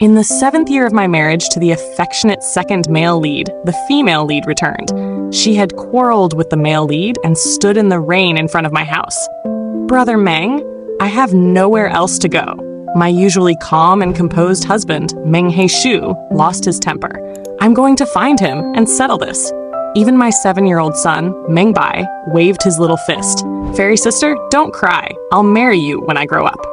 In the 7th year of my marriage to the affectionate second male lead, the female lead returned. She had quarreled with the male lead and stood in the rain in front of my house. Brother Meng, I have nowhere else to go. My usually calm and composed husband, Meng He Shu, lost his temper. I'm going to find him and settle this. Even my 7-year-old son, Meng Bai, waved his little fist. Fairy sister, don't cry. I'll marry you when I grow up.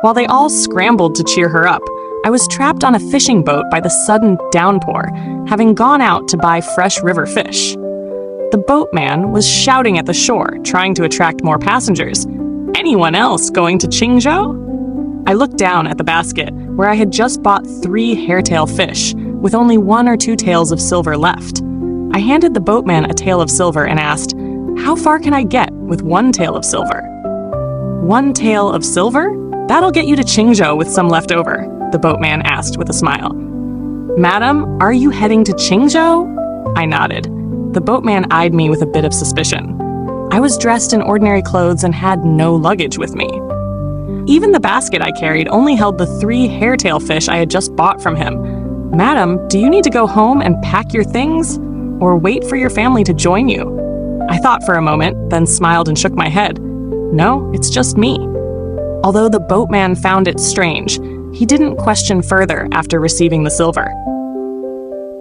While they all scrambled to cheer her up, I was trapped on a fishing boat by the sudden downpour, having gone out to buy fresh river fish. The boatman was shouting at the shore, trying to attract more passengers. Anyone else going to Qingzhou? I looked down at the basket, where I had just bought 3 hairtail fish, with only 1 or 2 tails of silver left. I handed the boatman a tail of silver and asked, "How far can I get with 1 tail of silver?" "1 tail of silver? That'll get you to Qingzhou with some left over," the boatman asked with a smile. "Madam, are you heading to Qingzhou?" I nodded. The boatman eyed me with a bit of suspicion. I was dressed in ordinary clothes and had no luggage with me. Even the basket I carried only held the 3 hairtail fish I had just bought from him. "Madam, do you need to go home and pack your things? Or wait for your family to join you?" I thought for a moment, then smiled and shook my head. "No, it's just me." Although the boatman found it strange, he didn't question further after receiving the silver.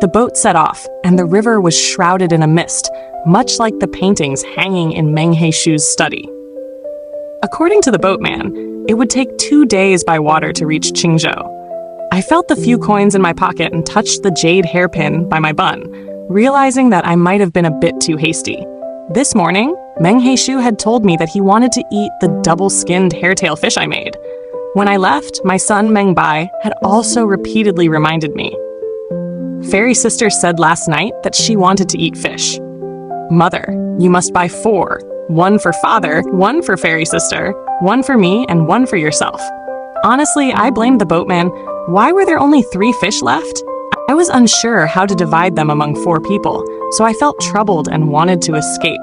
The boat set off, and the river was shrouded in a mist, much like the paintings hanging in Meng He Shu's study. According to the boatman, it would take 2 days by water to reach Qingzhou. I felt the few coins in my pocket and touched the jade hairpin by my bun, realizing that I might have been a bit too hasty. This morning, Meng He Shu had told me that he wanted to eat the double-skinned hairtail fish I made. When I left, my son Meng Bai had also repeatedly reminded me. Fairy sister said last night that she wanted to eat fish. Mother, you must buy 4. 1 for father, 1 for fairy sister, 1 for me, and 1 for yourself. Honestly, I blamed the boatman. Why were there only 3 fish left? I was unsure how to divide them among 4 people, so I felt troubled and wanted to escape.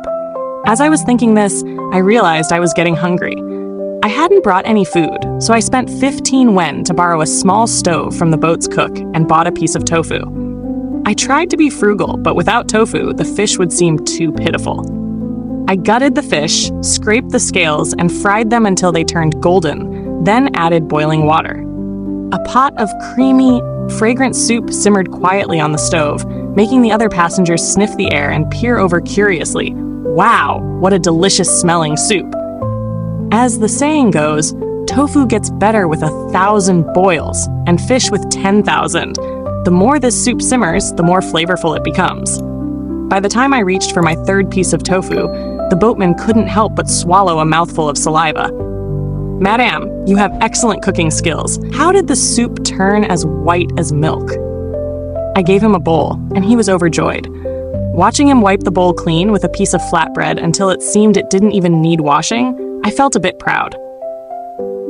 As I was thinking this, I realized I was getting hungry. I hadn't brought any food, so I spent 15 wen to borrow a small stove from the boat's cook and bought a piece of tofu. I tried to be frugal, but without tofu, the fish would seem too pitiful. I gutted the fish, scraped the scales, and fried them until they turned golden, then added boiling water. A pot of creamy, fragrant soup simmered quietly on the stove, making the other passengers sniff the air and peer over curiously. Wow, what a delicious-smelling soup. As the saying goes, tofu gets better with 1,000 boils, and fish with 10,000. The more this soup simmers, the more flavorful it becomes. By the time I reached for my 3rd piece of tofu, the boatman couldn't help but swallow a mouthful of saliva. "Madame, you have excellent cooking skills. How did the soup turn as white as milk?" I gave him a bowl, and he was overjoyed. Watching him wipe the bowl clean with a piece of flatbread until it seemed it didn't even need washing, I felt a bit proud.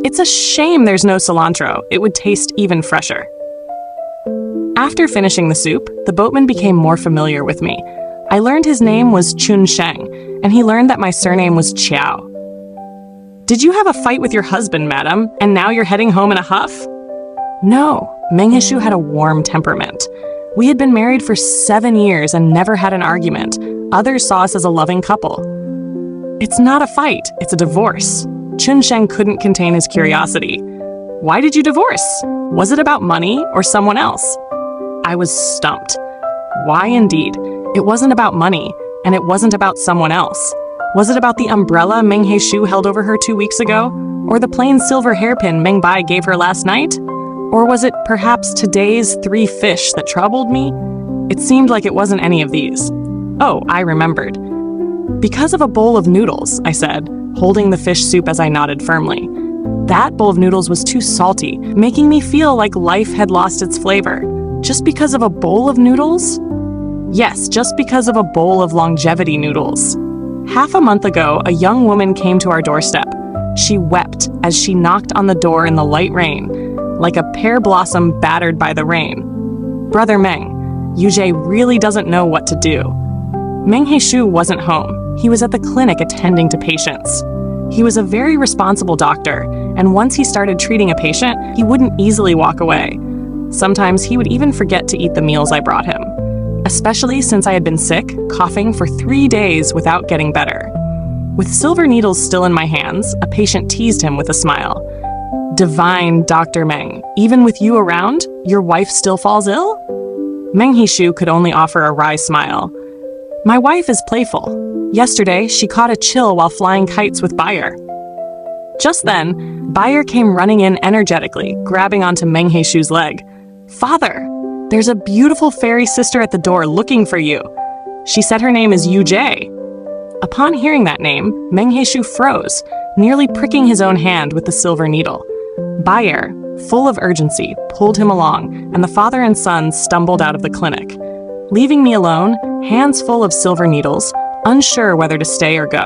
It's a shame there's no cilantro. It would taste even fresher. After finishing the soup, the boatman became more familiar with me. I learned his name was Qingzhou, and he learned that my surname was Qiao. "Did you have a fight with your husband, madam, and now you're heading home in a huff?" No, Meng He Shu had a warm temperament. We had been married for 7 years and never had an argument. Others saw us as a loving couple. "It's not a fight, it's a divorce." Qingzhou couldn't contain his curiosity. "Why did you divorce? Was it about money or someone else?" I was stumped. Why indeed? It wasn't about money, and it wasn't about someone else. Was it about the umbrella Meng He Shu held over her 2 weeks ago? Or the plain silver hairpin Meng Bai gave her last night? Or was it perhaps today's 3 fish that troubled me? It seemed like it wasn't any of these. Oh, I remembered. "Because of a bowl of noodles," I said, holding the fish soup as I nodded firmly. That bowl of noodles was too salty, making me feel like life had lost its flavor. Just because of a bowl of noodles? Yes, just because of a bowl of longevity noodles. Half a month ago, a young woman came to our doorstep. She wept as she knocked on the door in the light rain, like a pear blossom battered by the rain. Brother Meng, Yujie really doesn't know what to do. Meng He Shu wasn't home. He was at the clinic attending to patients. He was a very responsible doctor, and once he started treating a patient, he wouldn't easily walk away. Sometimes he would even forget to eat the meals I brought him, especially since I had been sick, coughing for 3 days without getting better. With silver needles still in my hands, a patient teased him with a smile. "Divine Dr. Meng, even with you around, your wife still falls ill?" Meng He Shu could only offer a wry smile. "My wife is playful. Yesterday, she caught a chill while flying kites with Bayer." Just then, Bayer came running in energetically, grabbing onto Meng He Shu's leg. "Father, there's a beautiful fairy sister at the door looking for you. She said her name is Yujie." Upon hearing that name, Meng He Shu froze, nearly pricking his own hand with the silver needle. Bayer, full of urgency, pulled him along, and the father and son stumbled out of the clinic, leaving me alone, hands full of silver needles, unsure whether to stay or go.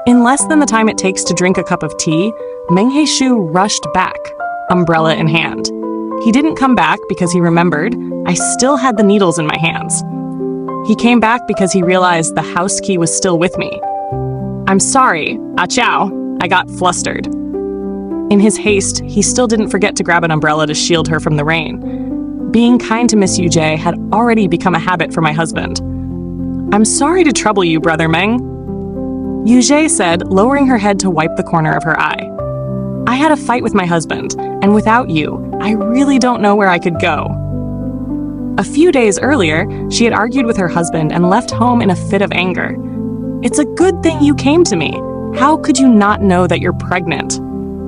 In less than the time it takes to drink a cup of tea, Meng He Shu rushed back, umbrella in hand. He didn't come back because he remembered I still had the needles in my hands. He came back because he realized the house key was still with me. "I'm sorry, Qiao," I got flustered. In his haste, he still didn't forget to grab an umbrella to shield her from the rain. Being kind to Miss Yujie had already become a habit for my husband. "I'm sorry to trouble you, Brother Meng," Yujie said, lowering her head to wipe the corner of her eye. "I had a fight with my husband, and without you, I really don't know where I could go." A few days earlier, she had argued with her husband and left home in a fit of anger. "It's a good thing you came to me. How could you not know that you're pregnant?"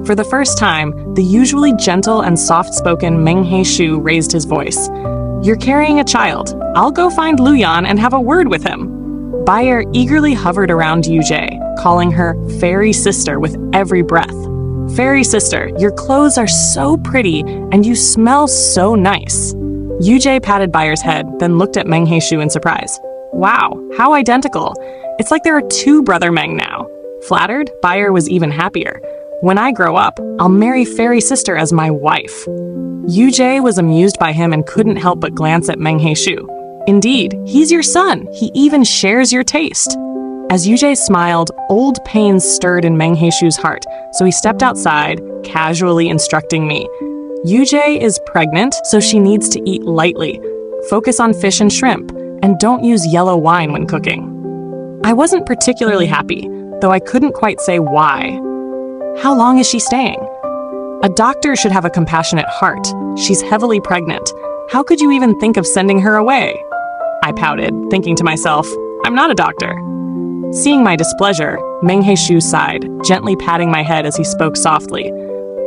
For the first time, the usually gentle and soft-spoken Meng He Shu raised his voice. "You're carrying a child. I'll go find Luyan and have a word with him." Bayer eagerly hovered around Yujie, calling her fairy sister with every breath. "Fairy sister, your clothes are so pretty and you smell so nice." Yujie patted Bayer's head, then looked at Meng He Shu in surprise. "Wow, how identical. It's like there are 2 Brother Meng now." Flattered, Bayer was even happier. "When I grow up, I'll marry fairy sister as my wife." Yujie was amused by him and couldn't help but glance at Meng He Shu. "Indeed, he's your son. He even shares your taste." As Yujie smiled, old pains stirred in Meng He Shu's heart, so he stepped outside, casually instructing me. "Yujie is pregnant, so she needs to eat lightly. Focus on fish and shrimp, and don't use yellow wine when cooking." I wasn't particularly happy, though I couldn't quite say why. "How long is she staying?" "A doctor should have a compassionate heart. She's heavily pregnant. How could you even think of sending her away?" I pouted, thinking to myself, I'm not a doctor. Seeing my displeasure, Meng He Shu sighed, gently patting my head as he spoke softly.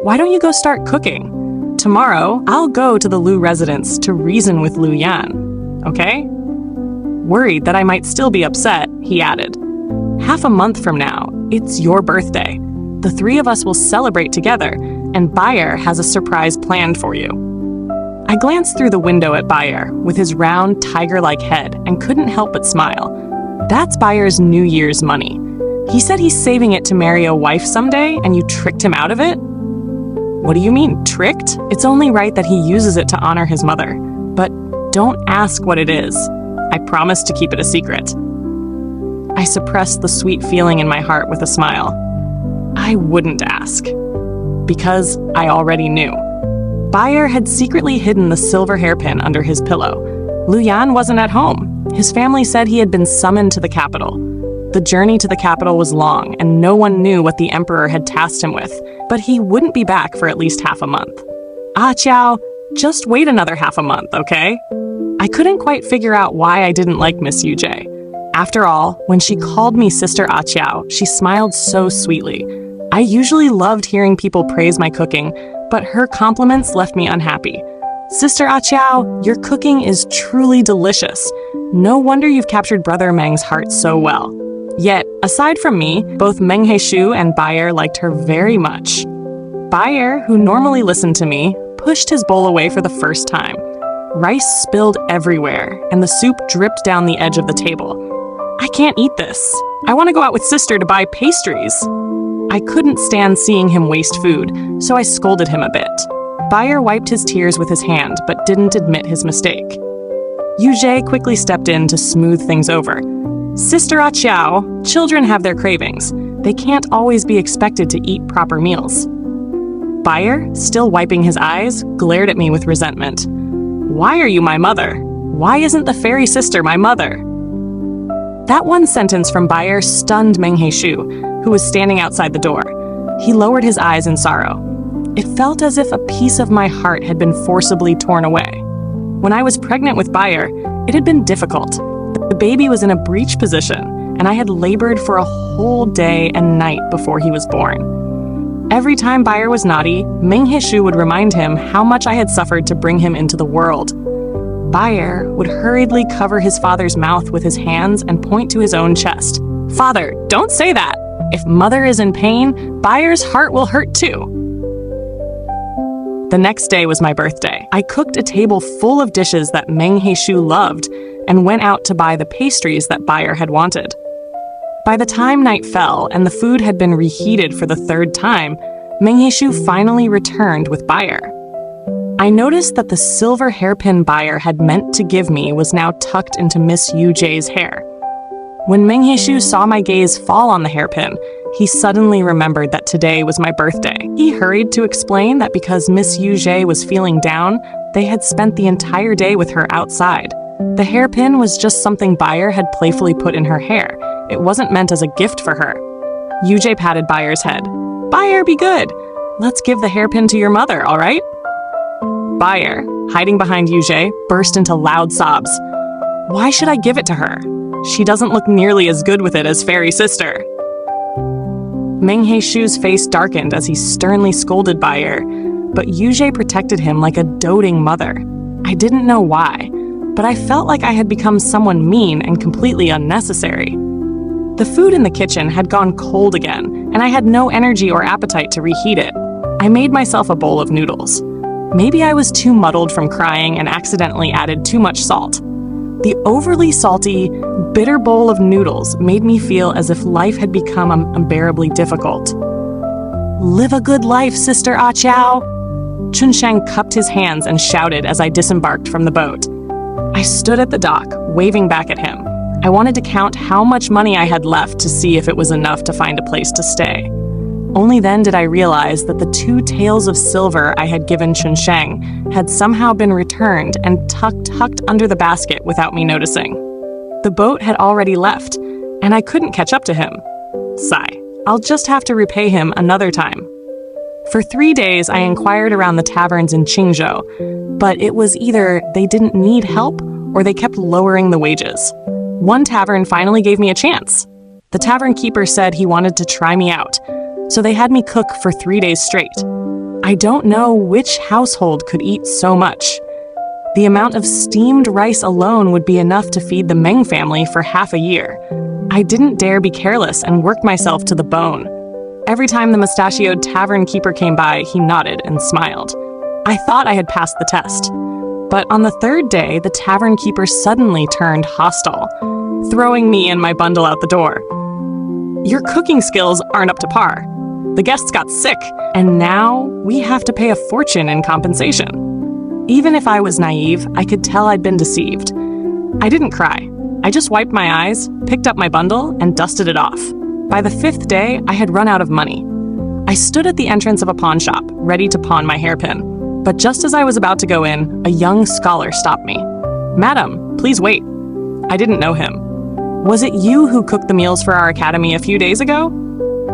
"Why don't you go start cooking? Tomorrow, I'll go to the Lu residence to reason with Lu Yan, okay?" Worried that I might still be upset, he added, "Half a month from now, it's your birthday. The 3 of us will celebrate together, and Bayer has a surprise planned for you." I glanced through the window at Bayer, with his round, tiger-like head, and couldn't help but smile. That's Bayer's New Year's money. He said he's saving it to marry a wife someday, and you tricked him out of it? What do you mean, tricked? It's only right that he uses it to honor his mother. But don't ask what it is. I promise to keep it a secret. I suppressed the sweet feeling in my heart with a smile. I wouldn't ask. Because I already knew. Bayer had secretly hidden the silver hairpin under his pillow. Lu Yan wasn't at home. His family said he had been summoned to the capital. The journey to the capital was long, and no one knew what the emperor had tasked him with, but he wouldn't be back for at least half a month. Qiao, just wait another half a month, okay? I couldn't quite figure out why I didn't like Miss Yujie. After all, when she called me Sister Qiao, she smiled so sweetly. I usually loved hearing people praise my cooking, but her compliments left me unhappy. Sister Qiao, your cooking is truly delicious. No wonder you've captured Brother Meng's heart so well. Yet, aside from me, both Meng He Shu and Bayer liked her very much. Bayer, who normally listened to me, pushed his bowl away for the first time. Rice spilled everywhere, and the soup dripped down the edge of the table. I can't eat this. I want to go out with Sister to buy pastries. I couldn't stand seeing him waste food, so I scolded him a bit. Bayer wiped his tears with his hand, but didn't admit his mistake. Yujie quickly stepped in to smooth things over. Sister Qiao, children have their cravings. They can't always be expected to eat proper meals. Bayer, still wiping his eyes, glared at me with resentment. "Why are you my mother? Why isn't the fairy sister my mother?" That one sentence from Bayer stunned Meng He Shu, who was standing outside the door. He lowered his eyes in sorrow. It felt as if a piece of my heart had been forcibly torn away. When I was pregnant with Bayer, it had been difficult. The baby was in a breech position, and I had labored for a whole day and night before he was born. Every time Bayer was naughty, Meng He Shu would remind him how much I had suffered to bring him into the world. Bayer would hurriedly cover his father's mouth with his hands and point to his own chest. "Father, don't say that! If mother is in pain, Bayer's heart will hurt too." The next day was my birthday. I cooked a table full of dishes that Meng He Shu loved and went out to buy the pastries that Bayer had wanted. By the time night fell and the food had been reheated for the third time, Meng He Shu finally returned with Bayer. I noticed that the silver hairpin Bayer had meant to give me was now tucked into Miss Yu Jie's hair. When Meng He Shu saw my gaze fall on the hairpin, he suddenly remembered that today was my birthday. He hurried to explain that because Miss Yu Jie was feeling down, they had spent the entire day with her outside. The hairpin was just something Bayer had playfully put in her hair. It wasn't meant as a gift for her. Yu Jie patted Bayer's head. "Bayer, be good. Let's give the hairpin to your mother, all right?" Bayer, hiding behind Yu Jie, burst into loud sobs. "Why should I give it to her? She doesn't look nearly as good with it as fairy sister." Meng He Shu's face darkened as he sternly scolded Bayer, but Yu Jie protected him like a doting mother. I didn't know why, but I felt like I had become someone mean and completely unnecessary. The food in the kitchen had gone cold again, and I had no energy or appetite to reheat it. I made myself a bowl of noodles. Maybe I was too muddled from crying and accidentally added too much salt. The overly salty, bitter bowl of noodles made me feel as if life had become unbearably difficult. "Live a good life, Sister Ah Qiao!" Chunsheng cupped his hands and shouted as I disembarked from the boat. I stood at the dock, waving back at him. I wanted to count how much money I had left to see if it was enough to find a place to stay. Only then did I realize that the 2 taels of silver I had given Chunsheng had somehow been returned and tucked under the basket without me noticing. The boat had already left, and I couldn't catch up to him. Sigh, I'll just have to repay him another time. For 3 days, I inquired around the taverns in Qingzhou, but it was either they didn't need help or they kept lowering the wages. One tavern finally gave me a chance. The tavern keeper said he wanted to try me out, so they had me cook for 3 days straight. I don't know which household could eat so much. The amount of steamed rice alone would be enough to feed the Meng family for half a year. I didn't dare be careless and worked myself to the bone. Every time the mustachioed tavern keeper came by, he nodded and smiled. I thought I had passed the test. But on the 3rd day, the tavern keeper suddenly turned hostile, throwing me and my bundle out the door. "Your cooking skills aren't up to par. The guests got sick, and now we have to pay a fortune in compensation." Even if I was naive, I could tell I'd been deceived. I didn't cry. I just wiped my eyes, picked up my bundle, and dusted it off. By the 5th day, I had run out of money. I stood at the entrance of a pawn shop, ready to pawn my hairpin. But just as I was about to go in, a young scholar stopped me. "Madam, please wait." I didn't know him. "Was it you who cooked the meals for our academy a few days ago?"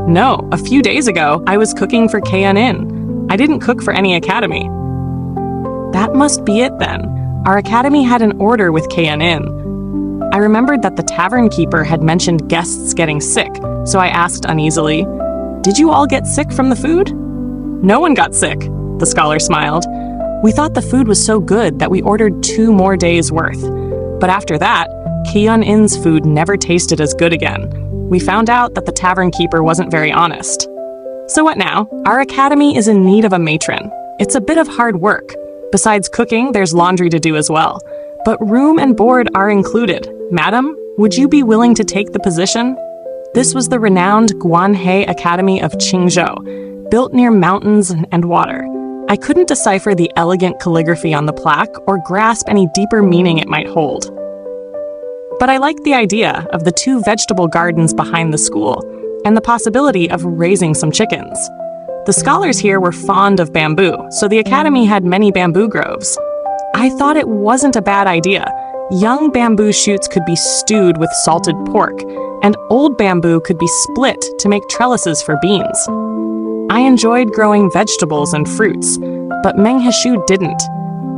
"No, a few days ago, I was cooking for Qiao. I didn't cook for any academy." That must be it then. Our academy had an order with Qiao. I remembered that the tavern keeper had mentioned guests getting sick, so I asked uneasily, "Did you all get sick from the food?" "No one got sick," the scholar smiled. "We thought the food was so good that we ordered 2 more days' worth. But after that, Qiao's food never tasted as good again. We found out that the tavern keeper wasn't very honest." "So what now? Our academy is in need of a matron. It's a bit of hard work. Besides cooking, there's laundry to do as well. But room and board are included. Madam, would you be willing to take the position?" This was the renowned Guanhe Academy of Qingzhou, built near mountains and water. I couldn't decipher the elegant calligraphy on the plaque or grasp any deeper meaning it might hold. But I liked the idea of the 2 vegetable gardens behind the school and the possibility of raising some chickens. The scholars here were fond of bamboo, so the academy had many bamboo groves. I thought it wasn't a bad idea. Young bamboo shoots could be stewed with salted pork, and old bamboo could be split to make trellises for beans. I enjoyed growing vegetables and fruits, but Meng He Shu didn't.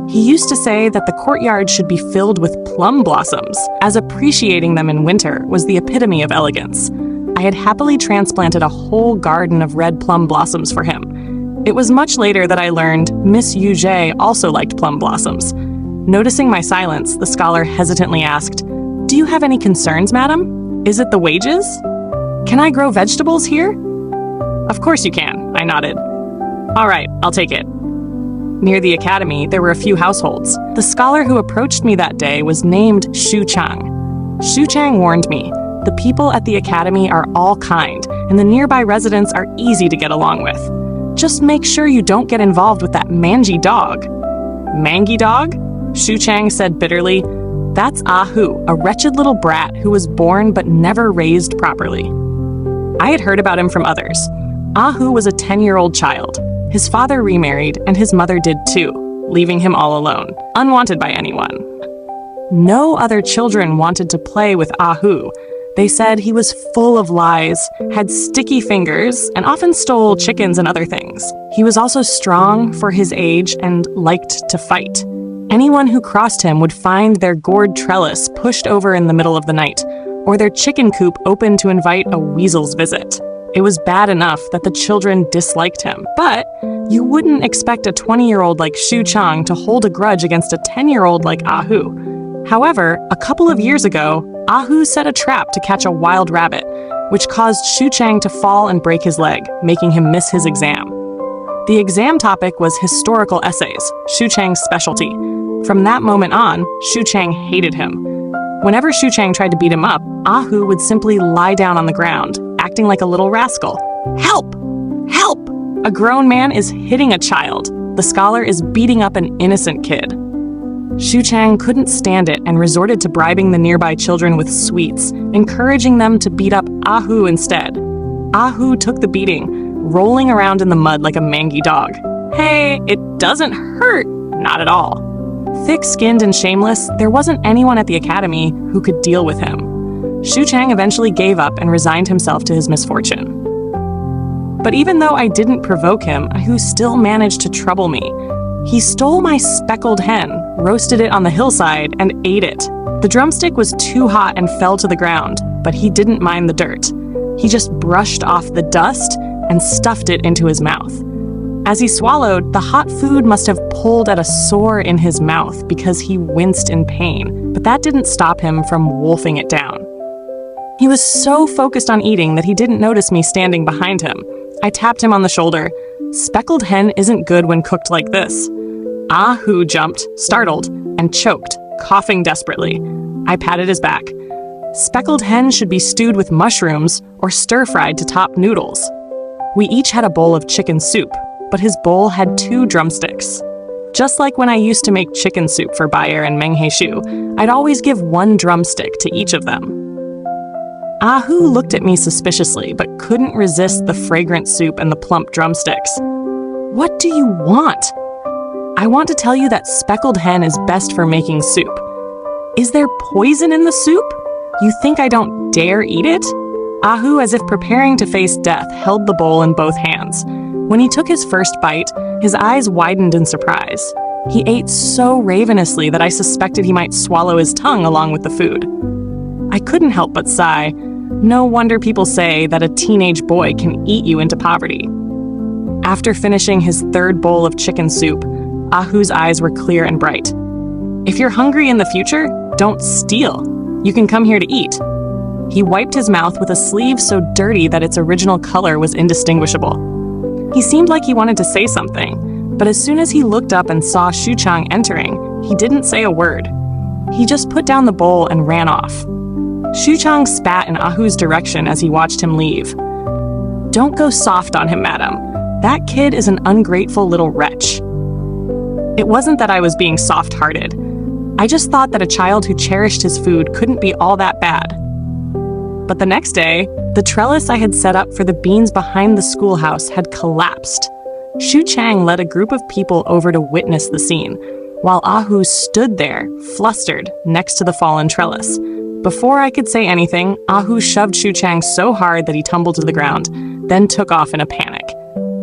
He used to say that the courtyard should be filled with plum blossoms, as appreciating them in winter was the epitome of elegance. I had happily transplanted a whole garden of red plum blossoms for him. It was much later that I learned Miss Yu Jie also liked plum blossoms. Noticing my silence, the scholar hesitantly asked, "Do you have any concerns, madam? Is it the wages? Can I grow vegetables here?" "Of course you can," I nodded. "All right, I'll take it." Near the academy, there were a few households. The scholar who approached me that day was named Shu Chang. Shu Chang warned me, "The people at the academy are all kind, and the nearby residents are easy to get along with. Just make sure you don't get involved with that mangy dog." "Mangy dog?" Shu Chang said bitterly. "That's Hu, a wretched little brat who was born but never raised properly." I had heard about him from others. Hu was a 10-year-old child. His father remarried, and his mother did too, leaving him all alone, unwanted by anyone. No other children wanted to play with Hu. They said he was full of lies, had sticky fingers, and often stole chickens and other things. He was also strong for his age and liked to fight. Anyone who crossed him would find their gourd trellis pushed over in the middle of the night, or their chicken coop open to invite a weasel's visit. It was bad enough that the children disliked him, but you wouldn't expect a 20-year-old like Shu Chang to hold a grudge against a 10-year-old like Hu. However, a couple of years ago, Hu set a trap to catch a wild rabbit, which caused Shu Chang to fall and break his leg, making him miss his exam. The exam topic was historical essays, Shu Chang's specialty. From that moment on, Shu Chang hated him. Whenever Shu Chang tried to beat him up, Hu would simply lie down on the ground, acting like a little rascal. "Help! Help! A grown man is hitting a child. The scholar is beating up an innocent kid." Shu Chang couldn't stand it and resorted to bribing the nearby children with sweets, encouraging them to beat up Hu instead. Hu took the beating, rolling around in the mud like a mangy dog. Hey, it doesn't hurt! Not at all. Thick-skinned and shameless, there wasn't anyone at the academy who could deal with him. Shu Chang eventually gave up and resigned himself to his misfortune. But even though I didn't provoke him, Hu still managed to trouble me. He stole my speckled hen, roasted it on the hillside, and ate it. The drumstick was too hot and fell to the ground, but he didn't mind the dirt. He just brushed off the dust and stuffed it into his mouth. As he swallowed, the hot food must have pulled at a sore in his mouth because he winced in pain, but that didn't stop him from wolfing it down. He was so focused on eating that he didn't notice me standing behind him. I tapped him on the shoulder. "Speckled hen isn't good when cooked like this." Hu jumped, startled, and choked, coughing desperately. I patted his back. "Speckled hen should be stewed with mushrooms or stir-fried to top noodles." We each had a bowl of chicken soup, but his bowl had 2 drumsticks. Just like when I used to make chicken soup for Bayer and Meng He Shu, I'd always give 1 drumstick to each of them. Hu looked at me suspiciously, but couldn't resist the fragrant soup and the plump drumsticks. "What do you want?" "I want to tell you that speckled hen is best for making soup." "Is there poison in the soup? You think I don't dare eat it?" Hu, as if preparing to face death, held the bowl in both hands. When he took his first bite, his eyes widened in surprise. He ate so ravenously that I suspected he might swallow his tongue along with the food. I couldn't help but sigh. No wonder people say that a teenage boy can eat you into poverty. After finishing his 3rd bowl of chicken soup, Hu's eyes were clear and bright. "If you're hungry in the future, don't steal. You can come here to eat." He wiped his mouth with a sleeve so dirty that its original color was indistinguishable. He seemed like he wanted to say something, but as soon as he looked up and saw Shu Chang entering, he didn't say a word. He just put down the bowl and ran off. Shu Chang spat in Hu's direction as he watched him leave. "Don't go soft on him, madam. That kid is an ungrateful little wretch." It wasn't that I was being soft-hearted. I just thought that a child who cherished his food couldn't be all that bad. But the next day, the trellis I had set up for the beans behind the schoolhouse had collapsed. Shu Chang led a group of people over to witness the scene, while Ahu stood there, flustered, next to the fallen trellis. Before I could say anything, Ahu shoved Shu Chang so hard that he tumbled to the ground, then took off in a panic.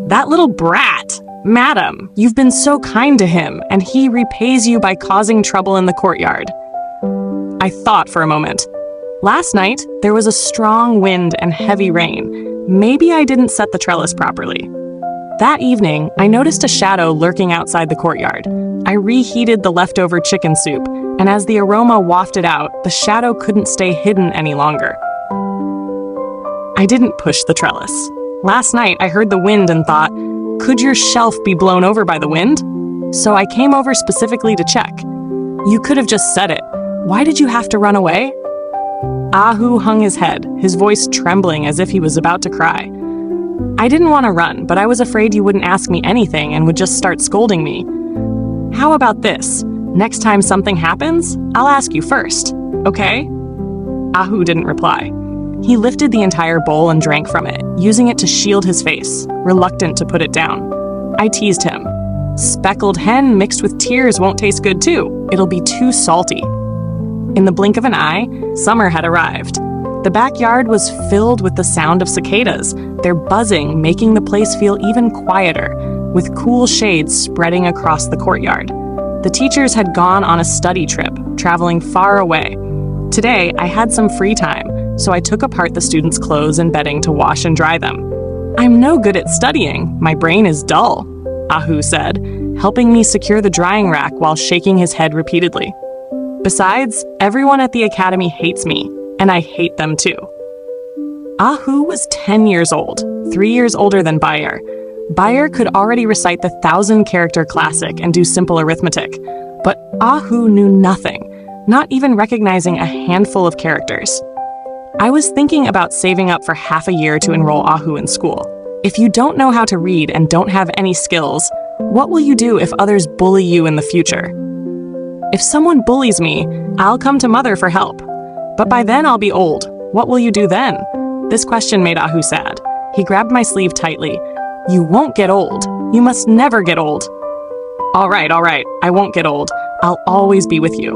"That little brat! Madam, you've been so kind to him, and he repays you by causing trouble in the courtyard." I thought for a moment. Last night, there was a strong wind and heavy rain. Maybe I didn't set the trellis properly. That evening, I noticed a shadow lurking outside the courtyard. I reheated the leftover chicken soup, and as the aroma wafted out, the shadow couldn't stay hidden any longer. I didn't push the trellis. Last night, I heard the wind and thought, could your shelf be blown over by the wind? So I came over specifically to check. You could have just said it. Why did you have to run away? Ahu hung his head, his voice trembling as if he was about to cry. I didn't want to run, but I was afraid you wouldn't ask me anything and would just start scolding me. How about this? Next time something happens, I'll ask you first, okay? Ahu didn't reply. He lifted the entire bowl and drank from it, using it to shield his face, reluctant to put it down. I teased him. Speckled hen mixed with tears won't taste good too. It'll be too salty. In the blink of an eye, summer had arrived. The backyard was filled with the sound of cicadas, their buzzing making the place feel even quieter, with cool shades spreading across the courtyard. The teachers had gone on a study trip, traveling far away. Today, I had some free time, so I took apart the students' clothes and bedding to wash and dry them. I'm no good at studying. My brain is dull, Ahu said, helping me secure the drying rack while shaking his head repeatedly. Besides, everyone at the academy hates me, and I hate them too. Ahu was 10 years old, 3 years older than Bayer. Bayer could already recite the 1,000-character classic and do simple arithmetic, but Ahu knew nothing, not even recognizing a handful of characters. I was thinking about saving up for half a year to enroll Ahu in school. If you don't know how to read and don't have any skills, what will you do if others bully you in the future? If someone bullies me, I'll come to Mother for help. But by then I'll be old. What will you do then? This question made Ahu sad. He grabbed my sleeve tightly. You won't get old. You must never get old. All right, I won't get old. I'll always be with you.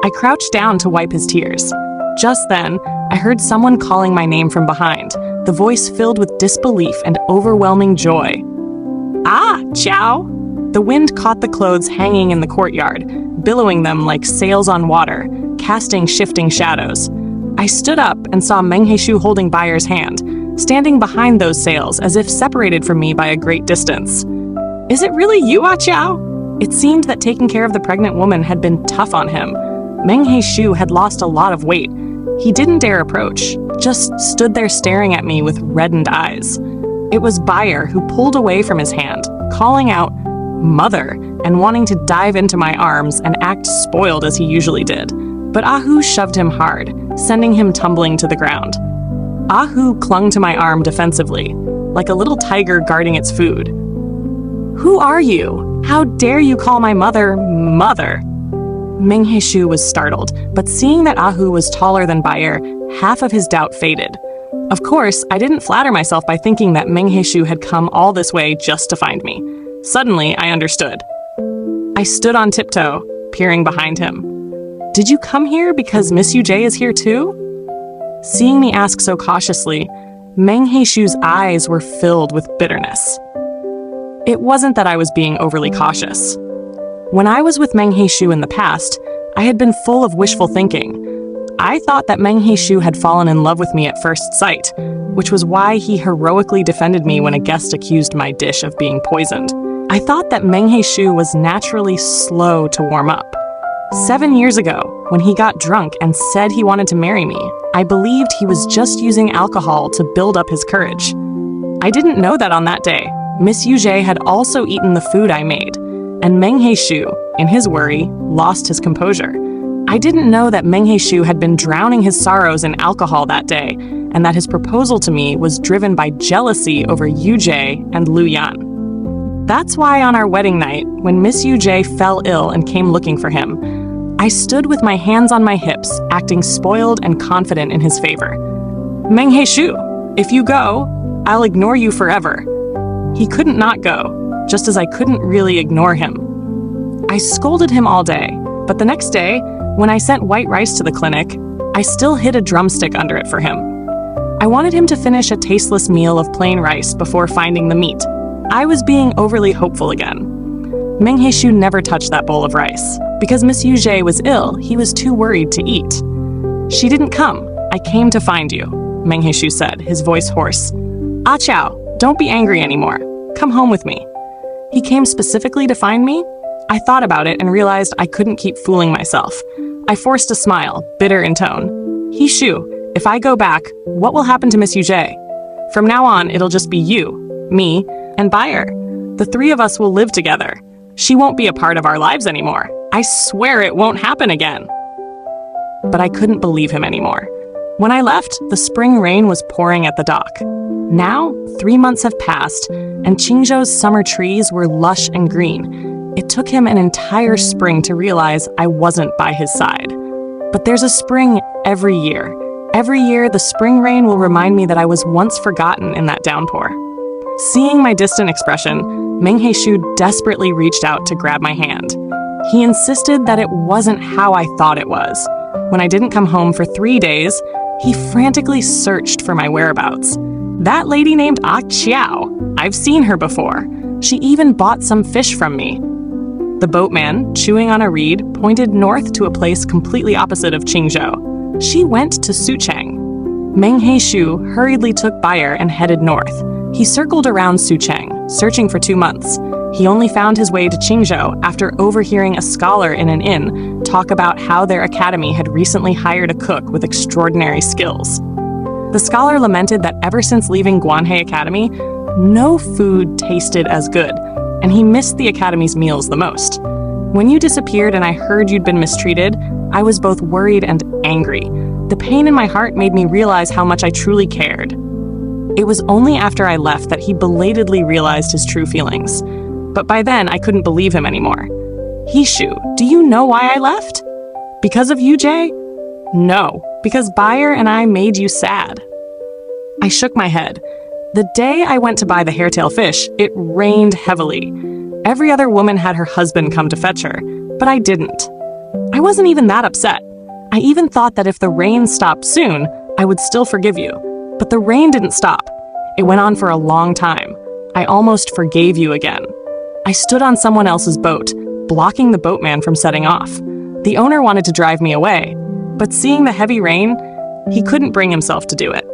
I crouched down to wipe his tears. Just then, I heard someone calling my name from behind, the voice filled with disbelief and overwhelming joy. Ah, Qiao! The wind caught the clothes hanging in the courtyard, billowing them like sails on water, casting shifting shadows. I stood up and saw Meng He Shu holding Bayer's hand, standing behind those sails as if separated from me by a great distance. Is it really you, Qiao? It seemed that taking care of the pregnant woman had been tough on him. Meng He Shu had lost a lot of weight. He didn't dare approach, just stood there staring at me with reddened eyes. It was Bayer who pulled away from his hand, calling out, Mother, and wanting to dive into my arms and act spoiled as he usually did. But Ahu shoved him hard, sending him tumbling to the ground. Ahu clung to my arm defensively, like a little tiger guarding its food. Who are you? How dare you call my mother, Mother? Meng He Shu was startled, but seeing that Ahu was taller than Bayer, half of his doubt faded. Of course, I didn't flatter myself by thinking that Meng He Shu had come all this way just to find me. Suddenly, I understood. I stood on tiptoe, peering behind him. Did you come here because Miss Yu Jie is here too? Seeing me ask so cautiously, Meng He Shu's eyes were filled with bitterness. It wasn't that I was being overly cautious. When I was with Meng He Shu in the past, I had been full of wishful thinking. I thought that Meng He Shu had fallen in love with me at first sight, which was why he heroically defended me when a guest accused my dish of being poisoned. I thought that Meng He Shu was naturally slow to warm up. 7 years ago, when he got drunk and said he wanted to marry me, I believed he was just using alcohol to build up his courage. I didn't know that on that day, Miss Yu Jie had also eaten the food I made, and Meng He Shu, in his worry, lost his composure. I didn't know that Meng He Shu had been drowning his sorrows in alcohol that day, and that his proposal to me was driven by jealousy over Yu Jie and Lu Yan. That's why on our wedding night, when Miss Yu Jie fell ill and came looking for him, I stood with my hands on my hips, acting spoiled and confident in his favor. Meng He Shu, if you go, I'll ignore you forever. He couldn't not go, just as I couldn't really ignore him. I scolded him all day, but the next day, when I sent white rice to the clinic, I still hid a drumstick under it for him. I wanted him to finish a tasteless meal of plain rice before finding the meat. I was being overly hopeful again. Meng He Shu never touched that bowl of rice. Because Miss Yu Jie was ill, he was too worried to eat. She didn't come. I came to find you, Meng He Shu said, his voice hoarse. Ah Qiao, don't be angry anymore. Come home with me. He came specifically to find me? I thought about it and realized I couldn't keep fooling myself. I forced a smile, bitter in tone. He Shu, if I go back, what will happen to Miss Yu Jie? From now on, it'll just be you, me, and Bayer. The three of us will live together. She won't be a part of our lives anymore. I swear it won't happen again. But I couldn't believe him anymore. When I left, the spring rain was pouring at the dock. Now, 3 months have passed, and Qingzhou's summer trees were lush and green. It took him an entire spring to realize I wasn't by his side. But there's a spring every year. Every year, the spring rain will remind me that I was once forgotten in that downpour. Seeing my distant expression, Meng He Shu desperately reached out to grab my hand. He insisted that it wasn't how I thought it was. When I didn't come home for 3 days, he frantically searched for my whereabouts. That lady named Qiao, I've seen her before. She even bought some fish from me. The boatman, chewing on a reed, pointed north to a place completely opposite of Qingzhou. She went to Sucheng. Meng He Shu hurriedly took Bayer and headed north. He circled around Sucheng, searching for 2 months. He only found his way to Qingzhou after overhearing a scholar in an inn talk about how their academy had recently hired a cook with extraordinary skills. The scholar lamented that ever since leaving Guanhe Academy, no food tasted as good, and he missed the academy's meals the most. When you disappeared and I heard you'd been mistreated, I was both worried and angry. The pain in my heart made me realize how much I truly cared. It was only after I left that he belatedly realized his true feelings. But by then, I couldn't believe him anymore. He Shu, do you know why I left? Because of you, Jay? No, because Bayer and I made you sad. I shook my head. The day I went to buy the hairtail fish, it rained heavily. Every other woman had her husband come to fetch her, but I didn't. I wasn't even that upset. I even thought that if the rain stopped soon, I would still forgive you. But the rain didn't stop. It went on for a long time. I almost forgave you again. I stood on someone else's boat, blocking the boatman from setting off. The owner wanted to drive me away, but seeing the heavy rain, he couldn't bring himself to do it.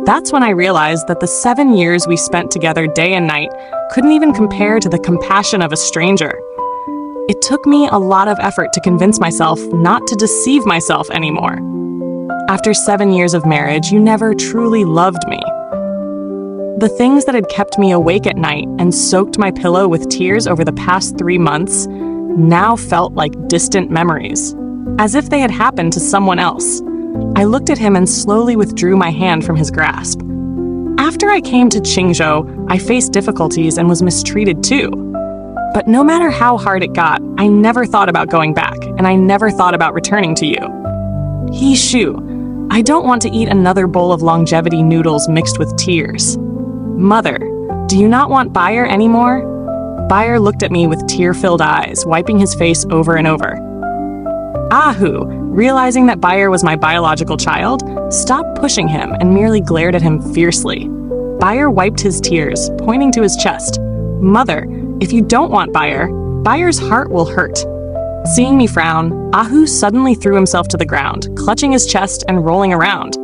That's when I realized that the 7 years we spent together day and night couldn't even compare to the compassion of a stranger. It took me a lot of effort to convince myself not to deceive myself anymore. After 7 years of marriage, you never truly loved me. The things that had kept me awake at night and soaked my pillow with tears over the past 3 months now felt like distant memories, as if they had happened to someone else. I looked at him and slowly withdrew my hand from his grasp. After I came to Qingzhou, I faced difficulties and was mistreated too. But no matter how hard it got, I never thought about going back, and I never thought about returning to you. He Shu, I don't want to eat another bowl of longevity noodles mixed with tears. Mother, do you not want Bayer anymore? Bayer looked at me with tear-filled eyes, wiping his face over and over. Ahu, realizing that Bayer was my biological child, stopped pushing him and merely glared at him fiercely. Bayer wiped his tears, pointing to his chest. Mother, if you don't want Bayer, Bayer's heart will hurt. Seeing me frown, Ahu suddenly threw himself to the ground, clutching his chest and rolling around.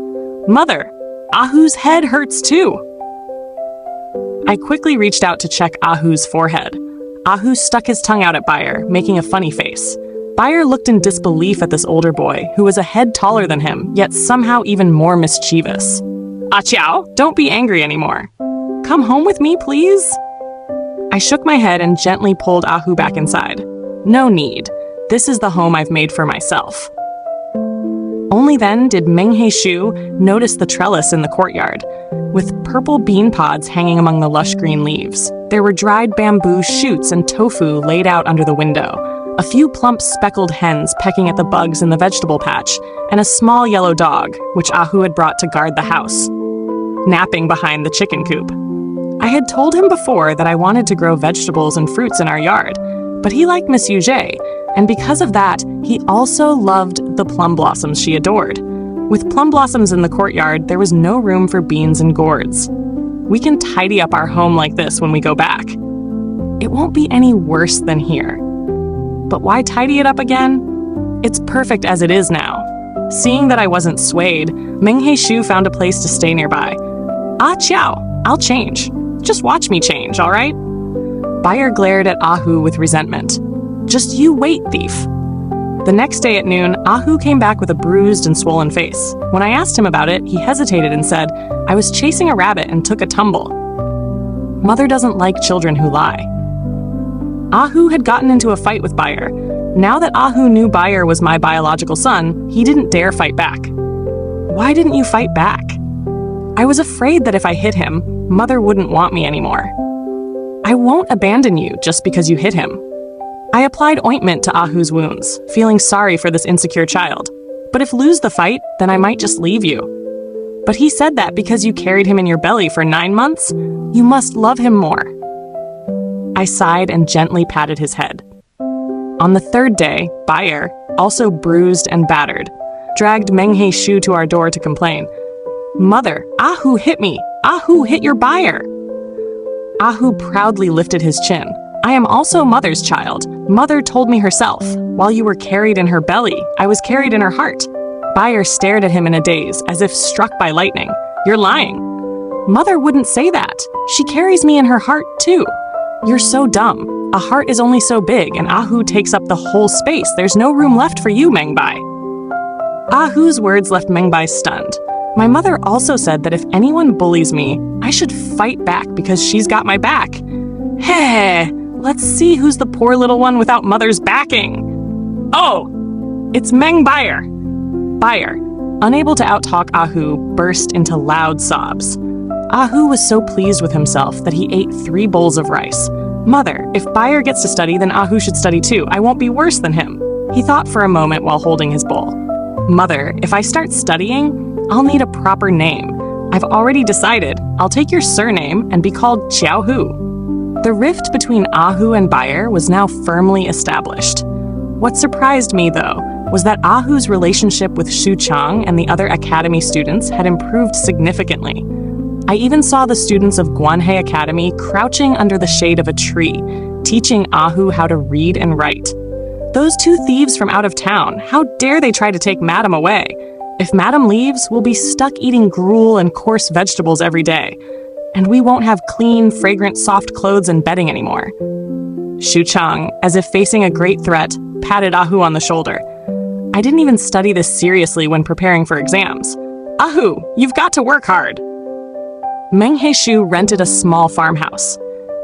Mother, Ahu's head hurts too. I quickly reached out to check Ahu's forehead. Ahu stuck his tongue out at Bayer, making a funny face. Bayer looked in disbelief at this older boy, who was a head taller than him, yet somehow even more mischievous. Ah Qiao, don't be angry anymore. Come home with me, please? I shook my head and gently pulled Ahu back inside. No need. This is the home I've made for myself. Only then did Meng He Shu notice the trellis in the courtyard, with purple bean pods hanging among the lush green leaves. There were dried bamboo shoots and tofu laid out under the window. a few plump speckled hens pecking at the bugs in the vegetable patch, and a small yellow dog, which Ahu had brought to guard the house, napping behind the chicken coop. I had told him before that I wanted to grow vegetables and fruits in our yard, but he liked Miss Yujie, and because of that, he also loved the plum blossoms she adored. With plum blossoms in the courtyard, there was no room for beans and gourds. We can tidy up our home like this when we go back. It won't be any worse than here. But why tidy it up again? It's perfect as it is now. Seeing that I wasn't swayed, Meng He Shu found a place to stay nearby. Ah, Qiao, I'll change. Just watch me change, all right? Bayer glared at Ahu with resentment. Just you wait, thief. The next day at noon, Ahu came back with a bruised and swollen face. When I asked him about it, he hesitated and said, I was chasing a rabbit and took a tumble. Mother doesn't like children who lie. Ahu had gotten into a fight with Bayer. Now that Ahu knew Bayer was my biological son, he didn't dare fight back. Why didn't you fight back? I was afraid that if I hit him, Mother wouldn't want me anymore. I won't abandon you just because you hit him. I applied ointment to Ahu's wounds, feeling sorry for this insecure child. But if lose the fight, then I might just leave you. But he said that because you carried him in your belly for 9 months, you must love him more. I sighed and gently patted his head. On the third day, Bayer, also bruised and battered, dragged Meng He Shu to our door to complain. Mother, Ahu hit me! Ahu hit your Bayer! Ahu proudly lifted his chin. I am also Mother's child. Mother told me herself. While you were carried in her belly, I was carried in her heart. Bayer stared at him in a daze, as if struck by lightning. You're lying. Mother wouldn't say that. She carries me in her heart, too. You're so dumb. A heart is only so big, and Ahu takes up the whole space. There's no room left for you, Meng Bai. Ahu's words left Meng Bai stunned. My mother also said that if anyone bullies me, I should fight back because she's got my back. Hey, let's see who's the poor little one without mother's backing. Oh, it's Meng Bayer. Bayer, unable to outtalk Ahu, burst into loud sobs. Ahu was so pleased with himself that he ate 3 bowls of rice. Mother, if Bayer gets to study, then Ahu should study too. I won't be worse than him. He thought for a moment while holding his bowl. Mother, if I start studying, I'll need a proper name. I've already decided. I'll take your surname and be called Qiao Hu. The rift between Ahu and Bayer was now firmly established. What surprised me, though, was that Ahu's relationship with Shu Chang and the other academy students had improved significantly. I even saw the students of Guanhe Academy crouching under the shade of a tree, teaching Ahu how to read and write. Those 2 thieves from out of town, how dare they try to take Madam away? If Madam leaves, we'll be stuck eating gruel and coarse vegetables every day, and we won't have clean, fragrant, soft clothes and bedding anymore. Shu Chang, as if facing a great threat, patted Ahu on the shoulder. I didn't even study this seriously when preparing for exams. Ahu, you've got to work hard. Meng He Shu rented a small farmhouse.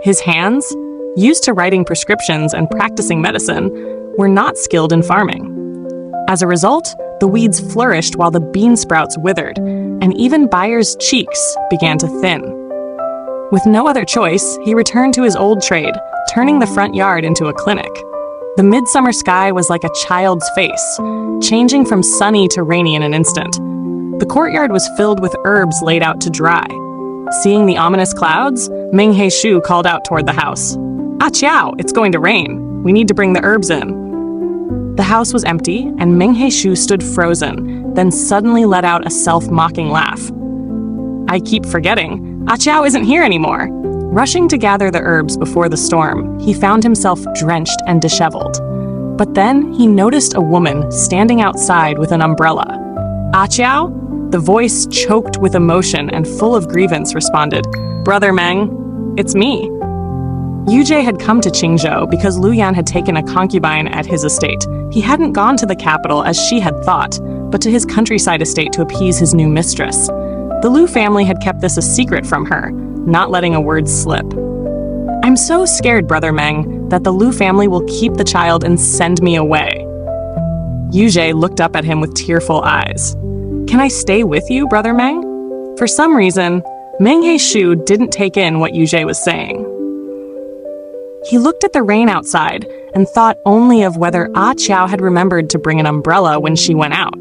His hands, used to writing prescriptions and practicing medicine, were not skilled in farming. As a result, the weeds flourished while the bean sprouts withered, and even Bayer's cheeks began to thin. With no other choice, he returned to his old trade, turning the front yard into a clinic. The midsummer sky was like a child's face, changing from sunny to rainy in an instant. The courtyard was filled with herbs laid out to dry. Seeing the ominous clouds, Meng He Shu called out toward the house. Ah, Qiao, it's going to rain. We need to bring the herbs in. The house was empty, and Meng He Shu stood frozen, then suddenly let out a self-mocking laugh. I keep forgetting. Ah Qiao isn't here anymore. Rushing to gather the herbs before the storm, he found himself drenched and disheveled. But then he noticed a woman standing outside with an umbrella. Ah Qiao? The voice, choked with emotion and full of grievance, responded, Brother Meng, it's me. Yujie had come to Qingzhou because Lu Yan had taken a concubine at his estate. He hadn't gone to the capital as she had thought, but to his countryside estate to appease his new mistress. The Lu family had kept this a secret from her, not letting a word slip. I'm so scared, Brother Meng, that the Lu family will keep the child and send me away. Yujie looked up at him with tearful eyes. Can I stay with you, Brother Meng? For some reason, Meng He Shu didn't take in what Yujie was saying. He looked at the rain outside and thought only of whether Qiao had remembered to bring an umbrella when she went out.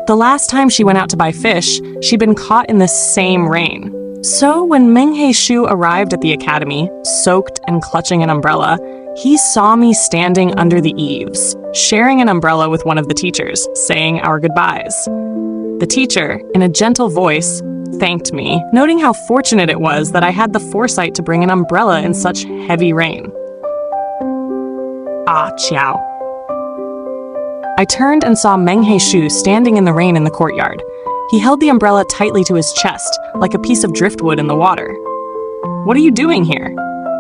The last time she went out to buy fish, she'd been caught in this same rain. So when Meng He Shu arrived at the academy, soaked and clutching an umbrella, he saw me standing under the eaves, sharing an umbrella with one of the teachers, saying our goodbyes. The teacher, in a gentle voice, thanked me, noting how fortunate it was that I had the foresight to bring an umbrella in such heavy rain. Qiao. I turned and saw Meng He Shu standing in the rain in the courtyard. He held the umbrella tightly to his chest, like a piece of driftwood in the water. What are you doing here?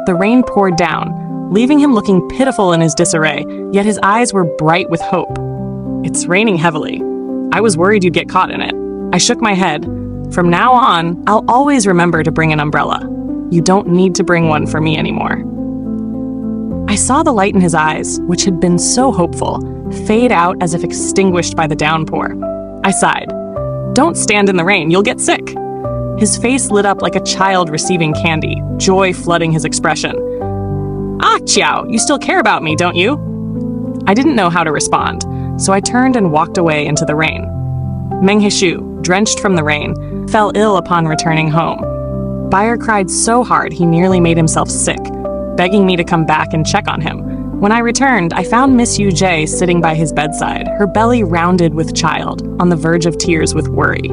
The rain poured down, leaving him looking pitiful in his disarray, yet his eyes were bright with hope. It's raining heavily. I was worried you'd get caught in it. I shook my head. From now on, I'll always remember to bring an umbrella. You don't need to bring one for me anymore. I saw the light in his eyes, which had been so hopeful, fade out as if extinguished by the downpour. I sighed. Don't stand in the rain, you'll get sick. His face lit up like a child receiving candy, joy flooding his expression. Qiao, you still care about me, don't you? I didn't know how to respond, so I turned and walked away into the rain. Meng He Shu, drenched from the rain, fell ill upon returning home. Bayer cried so hard he nearly made himself sick, begging me to come back and check on him. When I returned, I found Miss Yujie sitting by his bedside, her belly rounded with child, on the verge of tears with worry.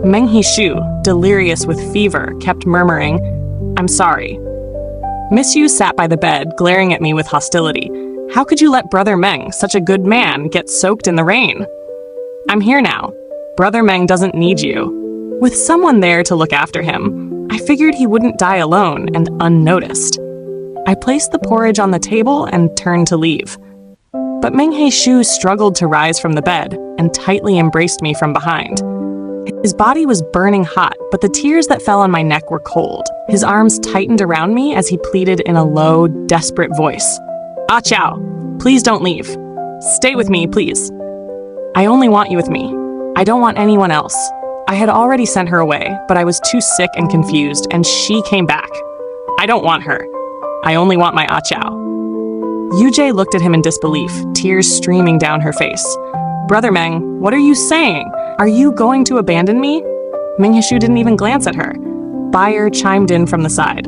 Meng He Shu, delirious with fever, kept murmuring, "I'm sorry." Miss Yu sat by the bed, glaring at me with hostility. How could you let Brother Meng, such a good man, get soaked in the rain? I'm here now. Brother Meng doesn't need you. With someone there to look after him, I figured he wouldn't die alone and unnoticed. I placed the porridge on the table and turned to leave. But Meng He Shu struggled to rise from the bed and tightly embraced me from behind. His body was burning hot, but the tears that fell on my neck were cold. His arms tightened around me as he pleaded in a low, desperate voice. Qiao, please don't leave. Stay with me, please. I only want you with me. I don't want anyone else. I had already sent her away, but I was too sick and confused, and she came back. I don't want her. I only want my Qiao. Yujie looked at him in disbelief, tears streaming down her face. Brother Meng, what are you saying? Are you going to abandon me? Meng He Shu didn't even glance at her. Bayer chimed in from the side.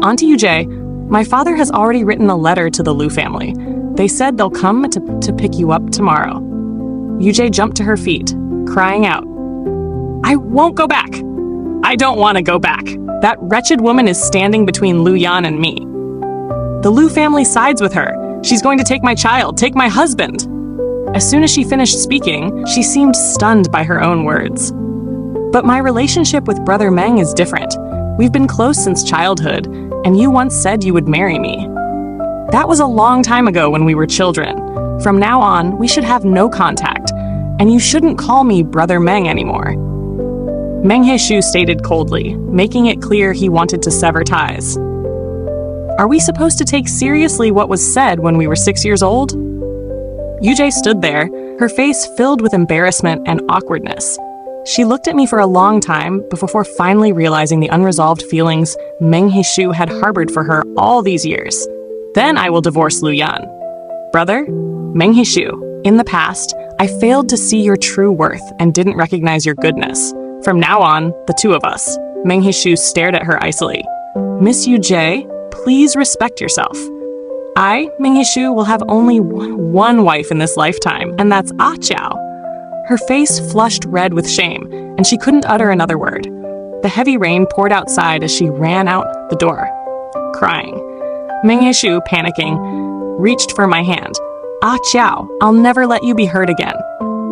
Auntie Yujie, my father has already written a letter to the Lu family. They said they'll come to pick you up tomorrow. Yujie jumped to her feet, crying out, I won't go back. I don't want to go back. That wretched woman is standing between Lu Yan and me. The Lu family sides with her. She's going to take my child, take my husband. As soon as she finished speaking, she seemed stunned by her own words. But my relationship with Brother Meng is different. We've been close since childhood, and you once said you would marry me. That was a long time ago when we were children. From now on, we should have no contact, and you shouldn't call me Brother Meng anymore. Meng He Shu stated coldly, making it clear he wanted to sever ties. Are we supposed to take seriously what was said when we were 6 years old? Yujie stood there, her face filled with embarrassment and awkwardness. She looked at me for a long time before finally realizing the unresolved feelings Meng He Shu had harbored for her all these years. Then I will divorce Lu Yan. Brother, Meng He Shu, in the past, I failed to see your true worth and didn't recognize your goodness. From now on, the two of us. Meng He Shu stared at her icily. Miss Yujie, please respect yourself. I, Meng He Shu, will have only one wife in this lifetime, and that's Qiao. Her face flushed red with shame, and she couldn't utter another word. The heavy rain poured outside as she ran out the door, crying. Meng He Shu, panicking, reached for my hand. Qiao, I'll never let you be hurt again.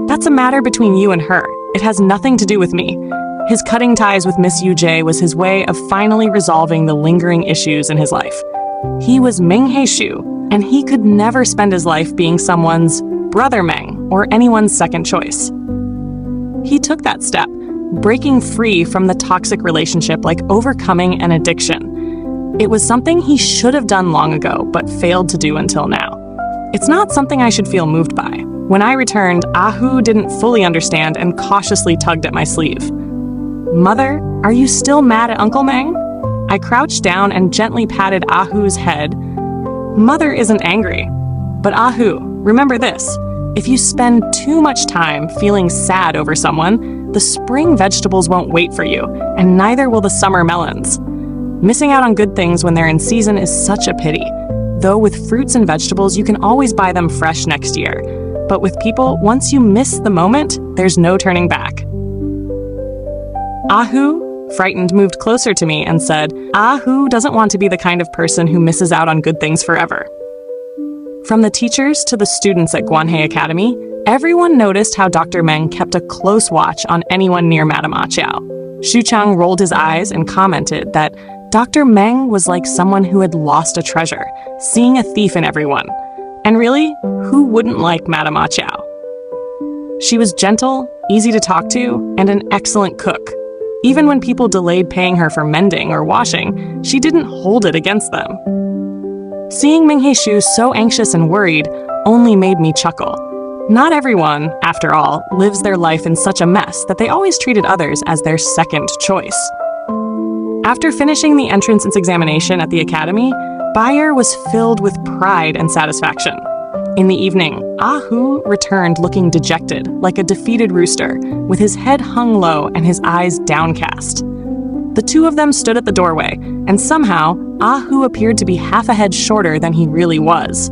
That's a matter between you and her. It has nothing to do with me. His cutting ties with Miss Yujie was his way of finally resolving the lingering issues in his life. He was Meng He Shu, and he could never spend his life being someone's Brother Meng or anyone's second choice. He took that step, breaking free from the toxic relationship like overcoming an addiction. It was something he should have done long ago, but failed to do until now. It's not something I should feel moved by. When I returned, Ahu didn't fully understand and cautiously tugged at my sleeve. Mother, are you still mad at Uncle Meng? I crouched down and gently patted Ahu's head. Mother isn't angry. But Ahu, remember this. If you spend too much time feeling sad over someone, the spring vegetables won't wait for you, and neither will the summer melons. Missing out on good things when they're in season is such a pity. Though with fruits and vegetables, you can always buy them fresh next year. But with people, once you miss the moment, there's no turning back. Ahu, frightened, moved closer to me and said, Ahu doesn't want to be the kind of person who misses out on good things forever. From the teachers to the students at Guanhe Academy, everyone noticed how Dr. Meng kept a close watch on anyone near Madame Qiao. Xu Chang rolled his eyes and commented that Dr. Meng was like someone who had lost a treasure, seeing a thief in everyone. And really, who wouldn't like Madame Qiao? She was gentle, easy to talk to, and an excellent cook. Even when people delayed paying her for mending or washing, she didn't hold it against them. Seeing Meng He Shu so anxious and worried only made me chuckle. Not everyone, after all, lives their life in such a mess that they always treated others as their second choice. After finishing the entrance examination at the academy, Bayer was filled with pride and satisfaction. In the evening, Ahu returned looking dejected, like a defeated rooster, with his head hung low and his eyes downcast. The two of them stood at the doorway, and somehow, Ahu appeared to be half a head shorter than he really was.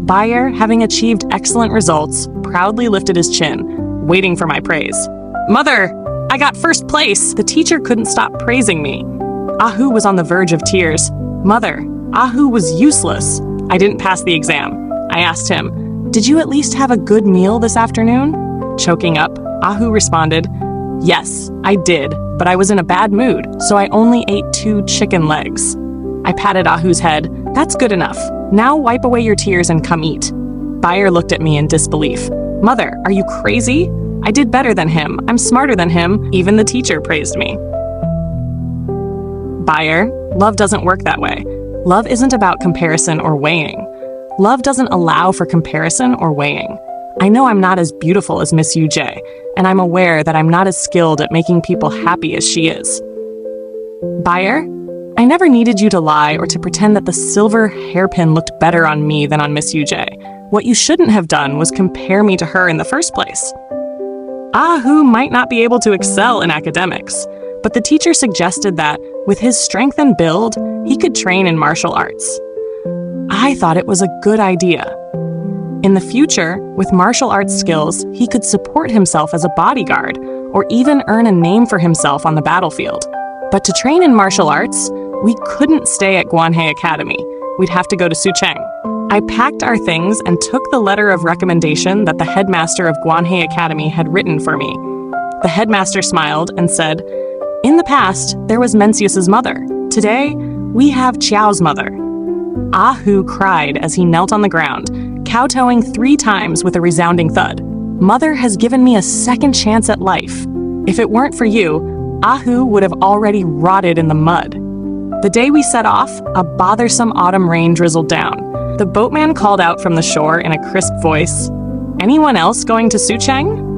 Bayer, having achieved excellent results, proudly lifted his chin, waiting for my praise. Mother, I got first place! The teacher couldn't stop praising me. Ahu was on the verge of tears. Mother, Ahu was useless. I didn't pass the exam. I asked him, did you at least have a good meal this afternoon? Choking up, Ahu responded, yes, I did, but I was in a bad mood, so I only ate 2 chicken legs. I patted Ahu's head. That's good enough. Now wipe away your tears and come eat. Bayer looked at me in disbelief. Mother, are you crazy? I did better than him. I'm smarter than him. Even the teacher praised me. Bayer, love doesn't work that way. Love isn't about comparison or weighing. Love doesn't allow for comparison or weighing. I know I'm not as beautiful as Miss Yu Jie, and I'm aware that I'm not as skilled at making people happy as she is. Bayer, I never needed you to lie or to pretend that the silver hairpin looked better on me than on Miss Yu Jie. What you shouldn't have done was compare me to her in the first place. Ahu might not be able to excel in academics, but the teacher suggested that, with his strength and build, he could train in martial arts. I thought it was a good idea. In the future, with martial arts skills, he could support himself as a bodyguard, or even earn a name for himself on the battlefield. But to train in martial arts, we couldn't stay at Guanhe Academy. We'd have to go to Sucheng. I packed our things and took the letter of recommendation that the headmaster of Guanhe Academy had written for me. The headmaster smiled and said, in the past, there was Mencius's mother. Today, we have Qiao's mother. Ahu cried as he knelt on the ground, kowtowing 3 times with a resounding thud. Mother has given me a second chance at life. If it weren't for you, Ahu would have already rotted in the mud. The day we set off, a bothersome autumn rain drizzled down. The boatman called out from the shore in a crisp voice, anyone else going to Sucheng?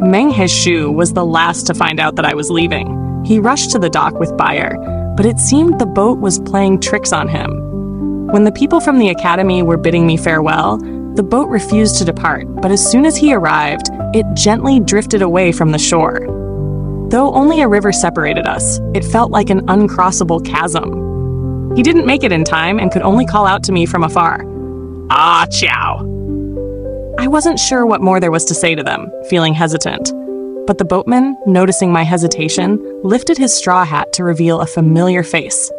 Meng He Shu was the last to find out that I was leaving. He rushed to the dock with Bayer, but it seemed the boat was playing tricks on him. When the people from the academy were bidding me farewell, the boat refused to depart, but as soon as he arrived, it gently drifted away from the shore. Though only a river separated us, it felt like an uncrossable chasm. He didn't make it in time and could only call out to me from afar. Ah, Qiao! I wasn't sure what more there was to say to them, feeling hesitant. But the boatman, noticing my hesitation, lifted his straw hat to reveal a familiar face.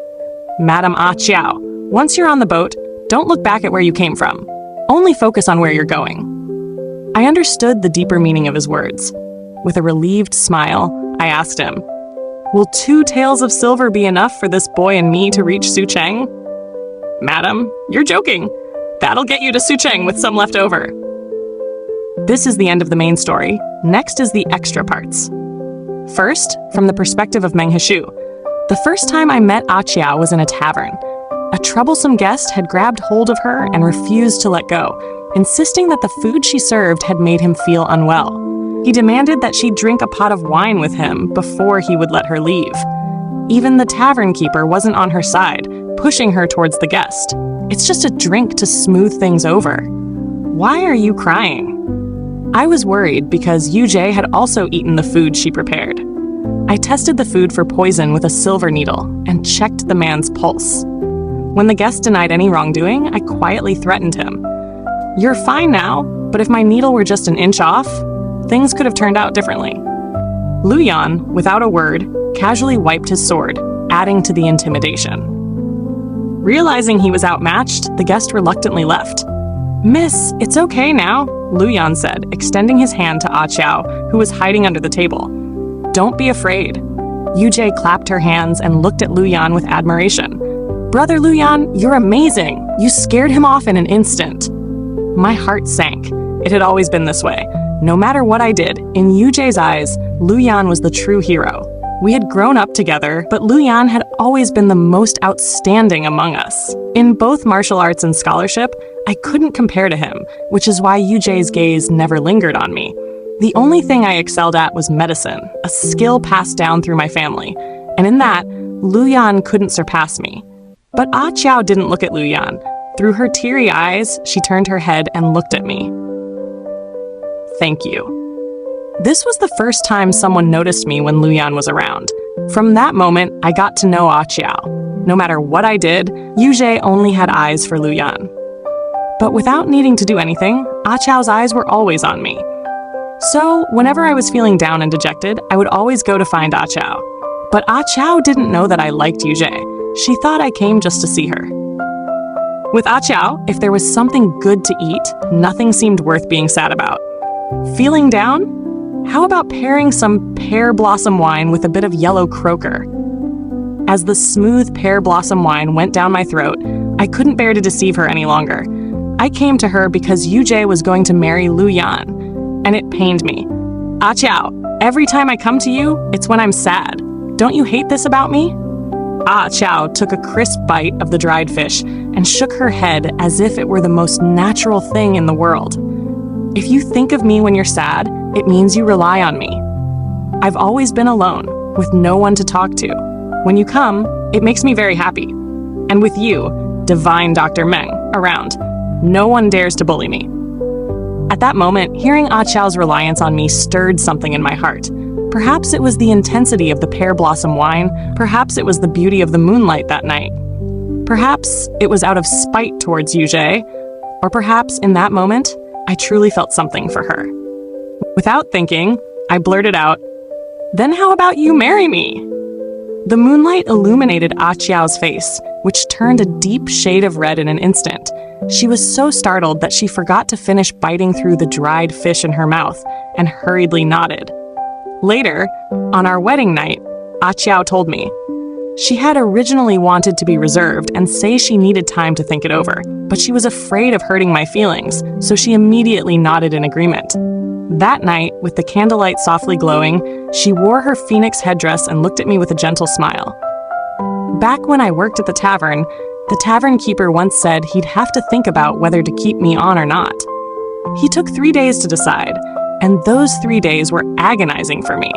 Madame Qiao, once you're on the boat, don't look back at where you came from. Only focus on where you're going. I understood the deeper meaning of his words. With a relieved smile, I asked him, will 2 taels of silver be enough for this boy and me to reach Sucheng? Madam, you're joking. That'll get you to Sucheng with some left over. This is the end of the main story. Next is the extra parts. First, from the perspective of Meng He Shu. The first time I met Qiao was in a tavern. A troublesome guest had grabbed hold of her and refused to let go, insisting that the food she served had made him feel unwell. He demanded that she drink a pot of wine with him before he would let her leave. Even the tavern keeper wasn't on her side, pushing her towards the guest. It's just a drink to smooth things over. Why are you crying? I was worried because Yujie had also eaten the food she prepared. I tested the food for poison with a silver needle and checked the man's pulse. When the guest denied any wrongdoing, I quietly threatened him. You're fine now, but if my needle were just an inch off, things could have turned out differently. Lu Yan, without a word, casually wiped his sword, adding to the intimidation. Realizing he was outmatched, the guest reluctantly left. Miss, it's okay now, Lu Yan said, extending his hand to Qiao, who was hiding under the table. Don't be afraid. Yujie clapped her hands and looked at Lu Yan with admiration. Brother Lu Yan, you're amazing. You scared him off in an instant. My heart sank. It had always been this way. No matter what I did, in Yujie's eyes, Lu Yan was the true hero. We had grown up together, but Lu Yan had always been the most outstanding among us. In both martial arts and scholarship, I couldn't compare to him, which is why Yujie's gaze never lingered on me. The only thing I excelled at was medicine, a skill passed down through my family, and in that, Lu Yan couldn't surpass me. But Qiao didn't look at Lu Yan. Through her teary eyes, she turned her head and looked at me. Thank you. This was the first time someone noticed me when Lu Yan was around. From that moment, I got to know Qiao. No matter what I did, Yujie only had eyes for Lu Yan. But without needing to do anything, Qiao's eyes were always on me. So, whenever I was feeling down and dejected, I would always go to find Qiao. But Qiao didn't know that I liked Yujie. She thought I came just to see her. With Qiao, if there was something good to eat, nothing seemed worth being sad about. Feeling down? How about pairing some pear blossom wine with a bit of yellow croaker? As the smooth pear blossom wine went down my throat, I couldn't bear to deceive her any longer. I came to her because Yujie was going to marry Lu Yan, and it pained me. Qiao, every time I come to you, it's when I'm sad. Don't you hate this about me? Qiao took a crisp bite of the dried fish and shook her head as if it were the most natural thing in the world. If you think of me when you're sad, it means you rely on me. I've always been alone, with no one to talk to. When you come, it makes me very happy. And with you, divine Dr. Meng, around, no one dares to bully me. At that moment, hearing Qiao's reliance on me stirred something in my heart. Perhaps it was the intensity of the pear blossom wine, perhaps it was the beauty of the moonlight that night. Perhaps it was out of spite towards Yujie, or perhaps in that moment, I truly felt something for her. Without thinking, I blurted out, "Then how about you marry me?" The moonlight illuminated Qiao's face, which turned a deep shade of red in an instant. She was so startled that she forgot to finish biting through the dried fish in her mouth and hurriedly nodded. Later, on our wedding night, Qiao told me. She had originally wanted to be reserved and say she needed time to think it over, but she was afraid of hurting my feelings, so she immediately nodded in agreement. That night, with the candlelight softly glowing, she wore her phoenix headdress and looked at me with a gentle smile. Back when I worked at the tavern keeper once said he'd have to think about whether to keep me on or not. He took 3 days to decide, and those 3 days were agonizing for me.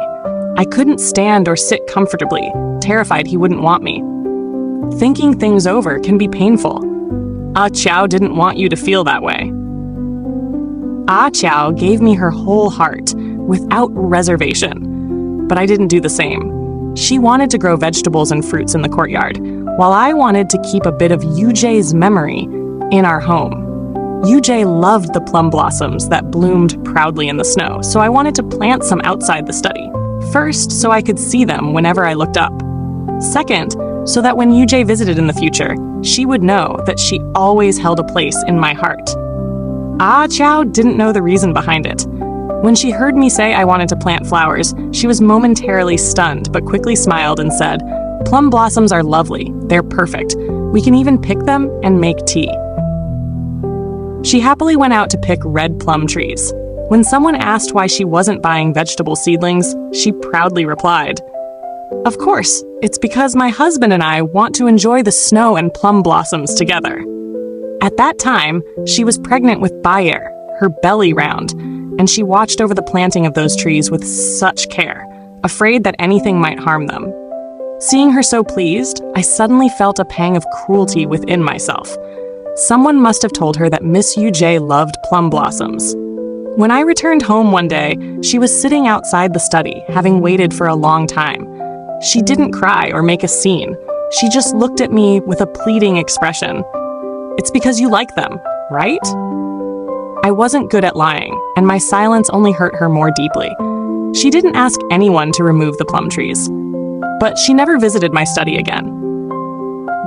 I couldn't stand or sit comfortably, terrified he wouldn't want me. Thinking things over can be painful. Qiao didn't want you to feel that way. Qiao gave me her whole heart, without reservation. But I didn't do the same. She wanted to grow vegetables and fruits in the courtyard, while I wanted to keep a bit of Yujie's memory in our home. Yujie loved the plum blossoms that bloomed proudly in the snow, so I wanted to plant some outside the study. First, so I could see them whenever I looked up. Second, so that when Yujie visited in the future, she would know that she always held a place in my heart. Qiao didn't know the reason behind it. When she heard me say I wanted to plant flowers, she was momentarily stunned, but quickly smiled and said, "Plum blossoms are lovely. They're perfect. We can even pick them and make tea." She happily went out to pick red plum trees. When someone asked why she wasn't buying vegetable seedlings, she proudly replied, "Of course, it's because my husband and I want to enjoy the snow and plum blossoms together." At that time, she was pregnant with Bai, her belly round, and she watched over the planting of those trees with such care, afraid that anything might harm them. Seeing her so pleased, I suddenly felt a pang of cruelty within myself. Someone must have told her that Miss Yujie loved plum blossoms. When I returned home one day, she was sitting outside the study, having waited for a long time. She didn't cry or make a scene. She just looked at me with a pleading expression. "It's because you like them, right?" I wasn't good at lying, and my silence only hurt her more deeply. She didn't ask anyone to remove the plum trees. But she never visited my study again.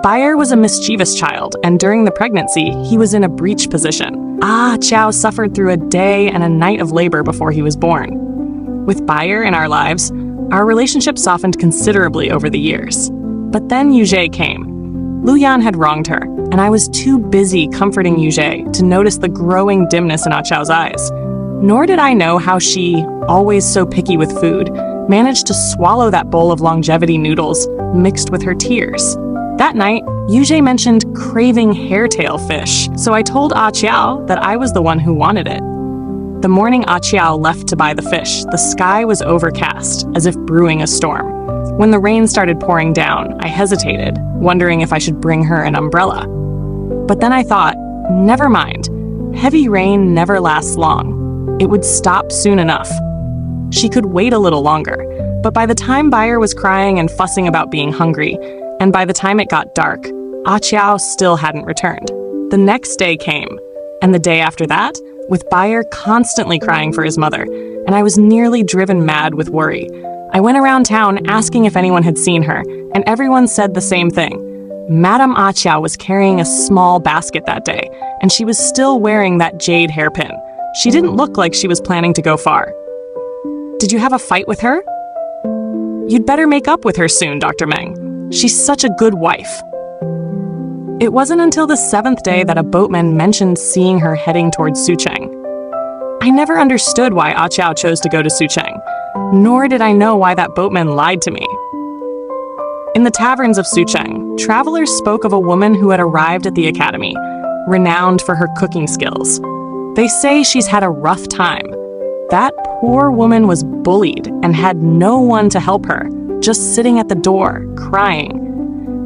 Bayer was a mischievous child, and during the pregnancy, he was in a breech position. Qiao suffered through a day and a night of labor before he was born. With Bayer in our lives, our relationship softened considerably over the years. But then Yujie came. Luyan had wronged her, and I was too busy comforting Yujie to notice the growing dimness in Qiao's eyes. Nor did I know how she, always so picky with food, managed to swallow that bowl of longevity noodles mixed with her tears. That night, Yujie mentioned craving hairtail fish, so I told Qiao that I was the one who wanted it. The morning Qiao left to buy the fish, the sky was overcast, as if brewing a storm. When the rain started pouring down, I hesitated, wondering if I should bring her an umbrella. But then I thought, never mind. Heavy rain never lasts long. It would stop soon enough. She could wait a little longer, but by the time Bayer was crying and fussing about being hungry, and by the time it got dark, Qiao still hadn't returned. The next day came, and the day after that, with Bayer constantly crying for his mother, and I was nearly driven mad with worry. I went around town asking if anyone had seen her, and everyone said the same thing. Madame Qiao was carrying a small basket that day, and she was still wearing that jade hairpin. She didn't look like she was planning to go far. "Did you have a fight with her?" "You'd better make up with her soon, Dr. Meng. She's such a good wife." It wasn't until the 7th day that a boatman mentioned seeing her heading towards Sucheng. I never understood why Qiao chose to go to Sucheng, nor did I know why that boatman lied to me. In the taverns of Sucheng, travelers spoke of a woman who had arrived at the academy, renowned for her cooking skills. They say she's had a rough time. That poor woman was bullied and had no one to help her, just sitting at the door, crying.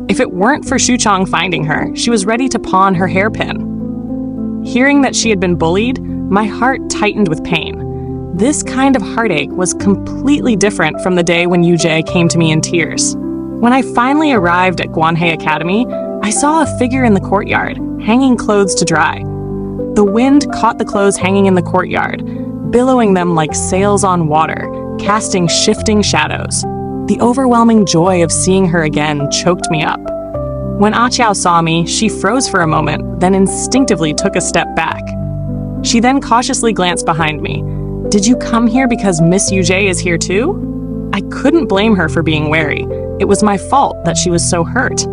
If it weren't for Shuchong finding her, she was ready to pawn her hairpin. Hearing that she had been bullied, my heart tightened with pain. This kind of heartache was completely different from the day when Yujie came to me in tears. When I finally arrived at Guanhe Academy, I saw a figure in the courtyard, hanging clothes to dry. The wind caught the clothes hanging in the courtyard, billowing them like sails on water, casting shifting shadows. The overwhelming joy of seeing her again choked me up. When Qiao saw me, she froze for a moment, then instinctively took a step back. She then cautiously glanced behind me. "Did you come here because Miss Yujie is here too?" I couldn't blame her for being wary. It was my fault that she was so hurt.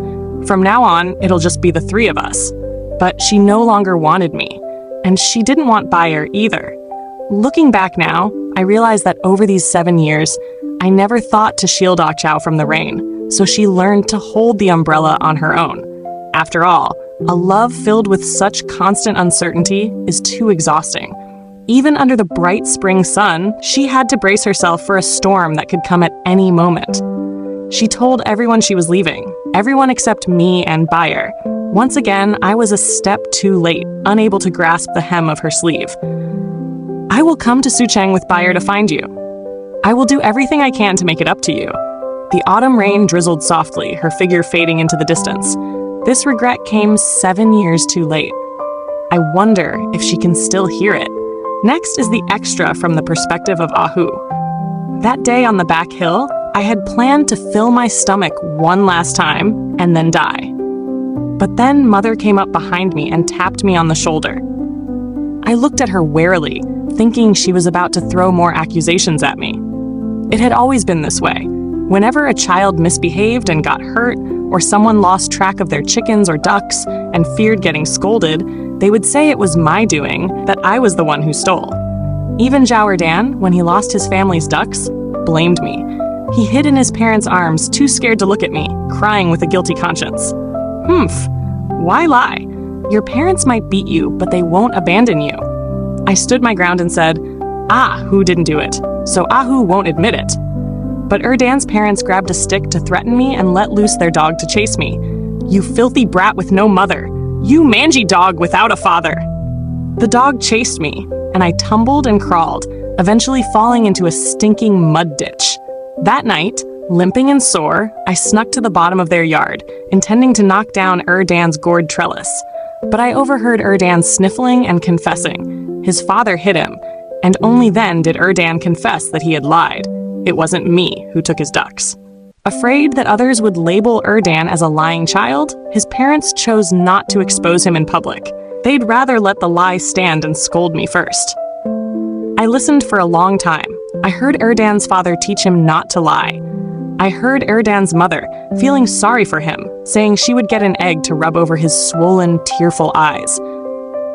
From now on, it'll just be the 3 of us. But she no longer wanted me, and she didn't want Bayer either. Looking back now, I realize that over these 7 years, I never thought to shield Qiao from the rain, so she learned to hold the umbrella on her own. After all, a love filled with such constant uncertainty is too exhausting. Even under the bright spring sun, she had to brace herself for a storm that could come at any moment. She told everyone she was leaving, everyone except me and Bayer. Once again, I was a step too late, unable to grasp the hem of her sleeve. "I will come to Sucheng with Bayer to find you. I will do everything I can to make it up to you." The autumn rain drizzled softly, her figure fading into the distance. This regret came 7 years too late. I wonder if she can still hear it. Next is the extra from the perspective of Ahu. That day on the back hill, I had planned to fill my stomach one last time and then die. But then Mother came up behind me and tapped me on the shoulder. I looked at her warily, thinking she was about to throw more accusations at me. It had always been this way. Whenever a child misbehaved and got hurt, or someone lost track of their chickens or ducks and feared getting scolded, they would say it was my doing, that I was the one who stole. Even Zhao Dan, when he lost his family's ducks, blamed me. He hid in his parents' arms, too scared to look at me, crying with a guilty conscience. Why lie? Your parents might beat you, but they won't abandon you. I stood my ground and said, Ahu didn't do it, so Ahu won't admit it. But Dan's parents grabbed a stick to threaten me and let loose their dog to chase me. "You filthy brat with no mother. "You mangy dog without a father!" The dog chased me, and I tumbled and crawled, eventually falling into a stinking mud ditch. That night, limping and sore, I snuck to the bottom of their yard, intending to knock down Erdan's gourd trellis. But I overheard Erdan sniffling and confessing. His father hit him, and only then did Erdan confess that he had lied. It wasn't me who took his ducks. Afraid that others would label Erdan as a lying child, his parents chose not to expose him in public. They'd rather let the lie stand and scold me first. I listened for a long time. I heard Erdan's father teach him not to lie. I heard Erdan's mother, feeling sorry for him, saying she would get an egg to rub over his swollen, tearful eyes.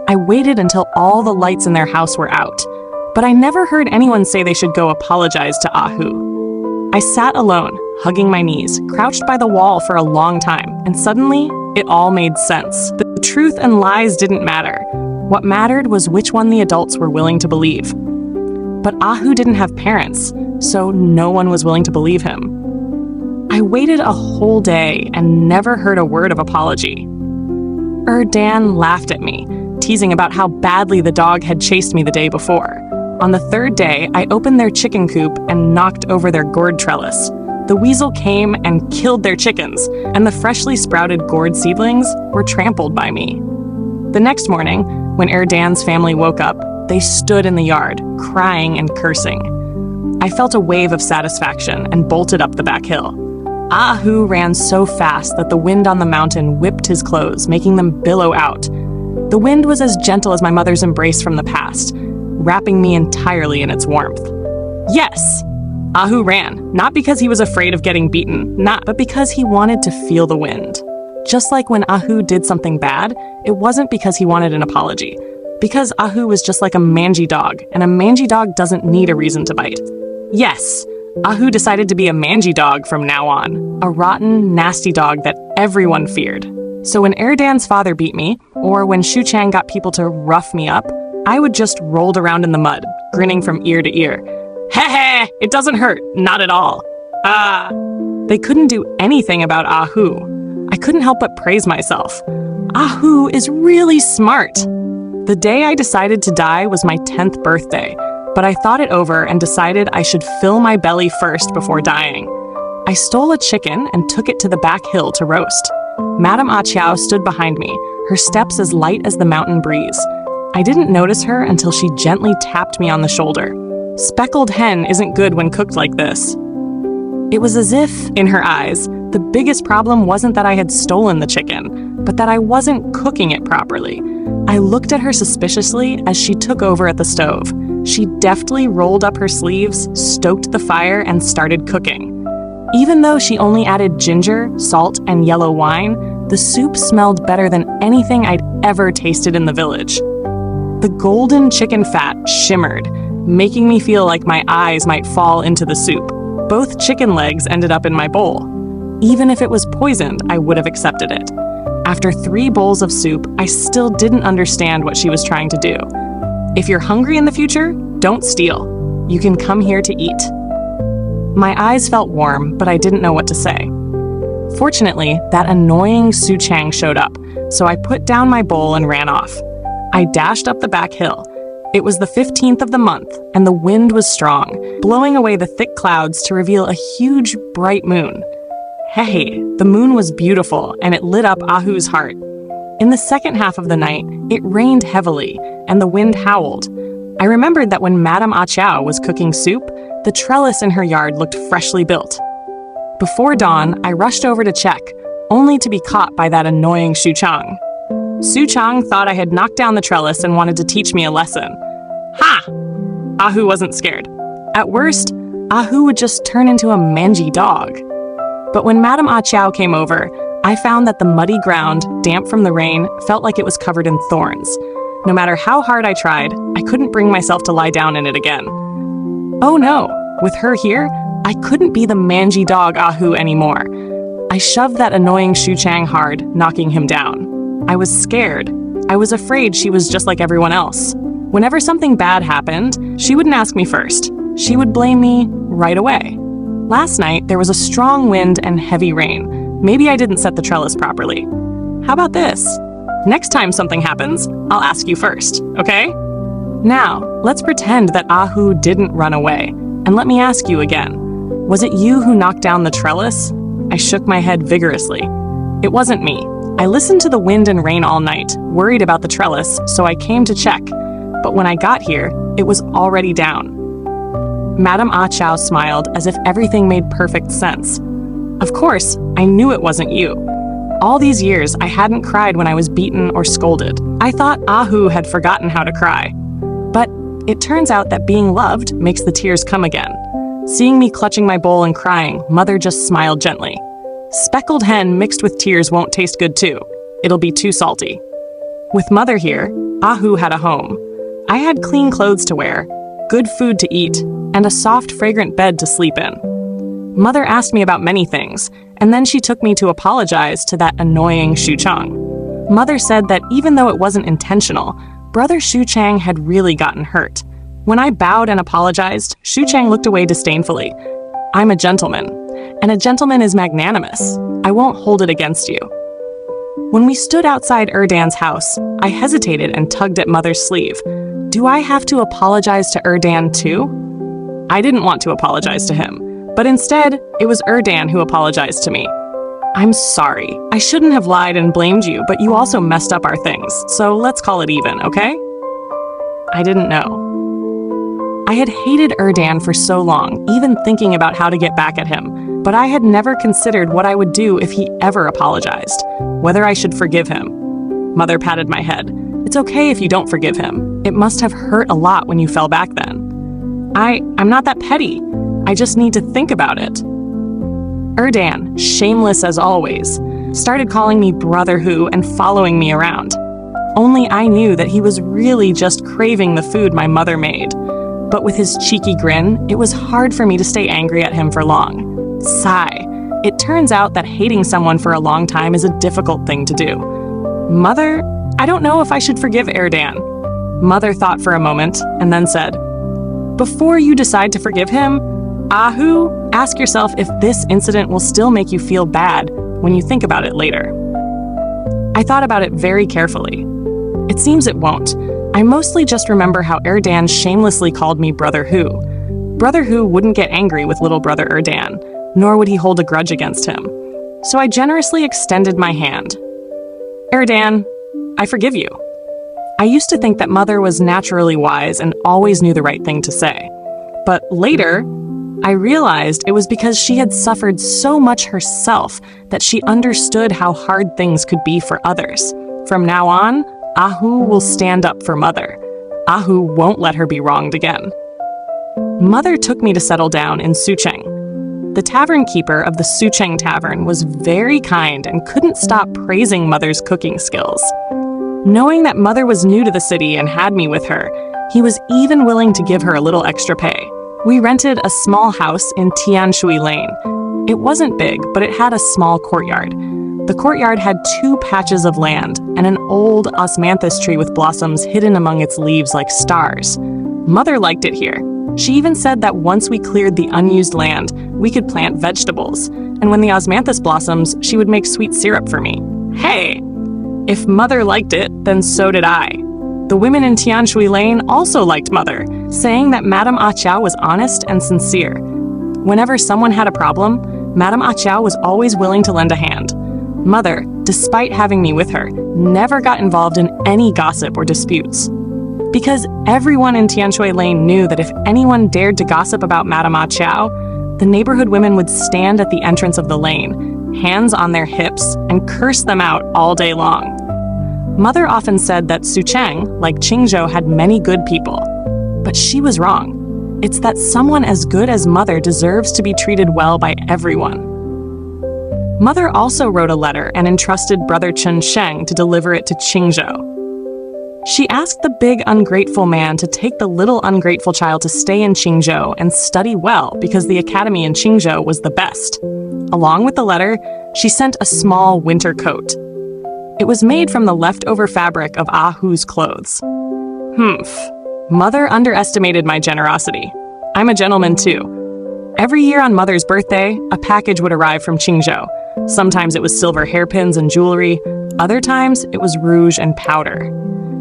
I waited until all the lights in their house were out, but I never heard anyone say they should go apologize to Ahu. I sat alone, hugging my knees, crouched by the wall for a long time, and suddenly, it all made sense. The truth and lies didn't matter. What mattered was which one the adults were willing to believe. But Ahu didn't have parents, so no one was willing to believe him. I waited a whole day and never heard a word of apology. Erdan laughed at me, teasing about how badly the dog had chased me the day before. On the third day, I opened their chicken coop and knocked over their gourd trellis. The weasel came and killed their chickens, and the freshly sprouted gourd seedlings were trampled by me. The next morning, when Erdan's family woke up, they stood in the yard, crying and cursing. I felt a wave of satisfaction and bolted up the back hill. Ahu ran so fast that the wind on the mountain whipped his clothes, making them billow out. The wind was as gentle as my mother's embrace from the past, wrapping me entirely in its warmth. Yes! Ahu ran, not because he was afraid of getting beaten, but because he wanted to feel the wind. Just like when Ahu did something bad, it wasn't because he wanted an apology. Because Ahu was just like a mangy dog, and a mangy dog doesn't need a reason to bite. Yes! Ahu decided to be a mangy dog from now on, a rotten, nasty dog that everyone feared. So when Erdan's father beat me, or when Shu Chang got people to rough me up, I would just roll around in the mud, grinning from ear to ear. Heh, it doesn't hurt, not at all. They couldn't do anything about Ahu. I couldn't help but praise myself. Ahu is really smart. The day I decided to die was my 10th birthday, but I thought it over and decided I should fill my belly first before dying. I stole a chicken and took it to the back hill to roast. Madame Qiao stood behind me, her steps as light as the mountain breeze. I didn't notice her until she gently tapped me on the shoulder. Speckled hen isn't good when cooked like this. It was as if, in her eyes, the biggest problem wasn't that I had stolen the chicken, but that I wasn't cooking it properly. I looked at her suspiciously as she took over at the stove. She deftly rolled up her sleeves, stoked the fire, and started cooking. Even though she only added ginger, salt, and yellow wine, the soup smelled better than anything I'd ever tasted in the village. The golden chicken fat shimmered, making me feel like my eyes might fall into the soup. Both chicken legs ended up in my bowl. Even if it was poisoned, I would have accepted it. After 3 bowls of soup, I still didn't understand what she was trying to do. If you're hungry in the future, don't steal. You can come here to eat. My eyes felt warm, but I didn't know what to say. Fortunately, that annoying Su Chang showed up, so I put down my bowl and ran off. I dashed up the back hill. It was the 15th of the month, and the wind was strong, blowing away the thick clouds to reveal a huge, bright moon. Hey, the moon was beautiful, and it lit up Ahu's heart. In the second half of the night, it rained heavily, and the wind howled. I remembered that when Madame Qiao was cooking soup, the trellis in her yard looked freshly built. Before dawn, I rushed over to check, only to be caught by that annoying Shu Chang. Su Chang thought I had knocked down the trellis and wanted to teach me a lesson. Ha! Ahu wasn't scared. At worst, Ahu would just turn into a mangy dog. But when Madame Qiao came over, I found that the muddy ground, damp from the rain, felt like it was covered in thorns. No matter how hard I tried, I couldn't bring myself to lie down in it again. Oh no, with her here, I couldn't be the mangy dog Ahu anymore. I shoved that annoying Shu Chang hard, knocking him down. I was scared. I was afraid she was just like everyone else. Whenever something bad happened, she wouldn't ask me first. She would blame me right away. Last night, there was a strong wind and heavy rain. Maybe I didn't set the trellis properly. How about this? Next time something happens, I'll ask you first, okay? Now, let's pretend that Ahu didn't run away, and let me ask you again. Was it you who knocked down the trellis? I shook my head vigorously. It wasn't me. I listened to the wind and rain all night, worried about the trellis, so I came to check. But when I got here, it was already down. Madame Ah Qiao smiled as if everything made perfect sense. Of course, I knew it wasn't you. All these years, I hadn't cried when I was beaten or scolded. I thought Ahu had forgotten how to cry. But it turns out that being loved makes the tears come again. Seeing me clutching my bowl and crying, Mother just smiled gently. Speckled hen mixed with tears won't taste good too. It'll be too salty. With Mother here, Ahu had a home. I had clean clothes to wear, good food to eat, and a soft, fragrant bed to sleep in. Mother asked me about many things, and then she took me to apologize to that annoying Shu Chang. Mother said that even though it wasn't intentional, Brother Shu Chang had really gotten hurt. When I bowed and apologized, Shu Chang looked away disdainfully. I'm a gentleman, and a gentleman is magnanimous. I won't hold it against you. When we stood outside Erdan's house, I hesitated and tugged at Mother's sleeve. Do I have to apologize to Erdan too? I didn't want to apologize to him, but instead, it was Erdan who apologized to me. I'm sorry. I shouldn't have lied and blamed you, but you also messed up our things, so let's call it even, okay? I didn't know. I had hated Erdan for so long, even thinking about how to get back at him, but I had never considered what I would do if he ever apologized, whether I should forgive him. Mother patted my head. It's okay if you don't forgive him. It must have hurt a lot when you fell back then. I'm not that petty. I just need to think about it. Erdan, shameless as always, started calling me Brother Hu and following me around. Only I knew that he was really just craving the food my mother made. But with his cheeky grin, it was hard for me to stay angry at him for long. Sigh. It turns out that hating someone for a long time is a difficult thing to do. Mother, I don't know if I should forgive Erdan. Mother thought for a moment and then said, Before you decide to forgive him, Ahu, ask yourself if this incident will still make you feel bad when you think about it later. I thought about it very carefully. It seems it won't. I mostly just remember how Erdan shamelessly called me Brother Hu. Brother Hu wouldn't get angry with little brother Erdan, nor would he hold a grudge against him. So I generously extended my hand. Erdan, I forgive you. I used to think that Mother was naturally wise and always knew the right thing to say. But later, I realized it was because she had suffered so much herself that she understood how hard things could be for others. From now on, Ahu will stand up for Mother. Ahu won't let her be wronged again. Mother took me to settle down in Sucheng. The tavern keeper of the Sucheng Tavern was very kind and couldn't stop praising Mother's cooking skills. Knowing that Mother was new to the city and had me with her, he was even willing to give her a little extra pay. We rented a small house in Tianshui Lane. It wasn't big, but it had a small courtyard. The courtyard had 2 patches of land and an old osmanthus tree with blossoms hidden among its leaves like stars. Mother liked it here. She even said that once we cleared the unused land, we could plant vegetables, and when the osmanthus blossoms, she would make sweet syrup for me. Hey! If Mother liked it, then so did I. The women in Tianshui Lane also liked Mother, saying that Madame Ah Qiao was honest and sincere. Whenever someone had a problem, Madame Ah Qiao was always willing to lend a hand. Mother, despite having me with her, never got involved in any gossip or disputes. Because everyone in Tianshui Lane knew that if anyone dared to gossip about Madame Ah Qiao, the neighborhood women would stand at the entrance of the lane, hands on their hips, and curse them out all day long. Mother often said that Sucheng, like Qingzhou, had many good people. But she was wrong. It's that someone as good as Mother deserves to be treated well by everyone. Mother also wrote a letter and entrusted Brother Chen Sheng to deliver it to Qingzhou. She asked the big ungrateful man to take the little ungrateful child to stay in Qingzhou and study well because the academy in Qingzhou was the best. Along with the letter, she sent a small winter coat. It was made from the leftover fabric of Ahu's clothes. Mother underestimated my generosity. I'm a gentleman too. Every year on Mother's birthday, a package would arrive from Qingzhou. Sometimes it was silver hairpins and jewelry, Other times, it was rouge and powder.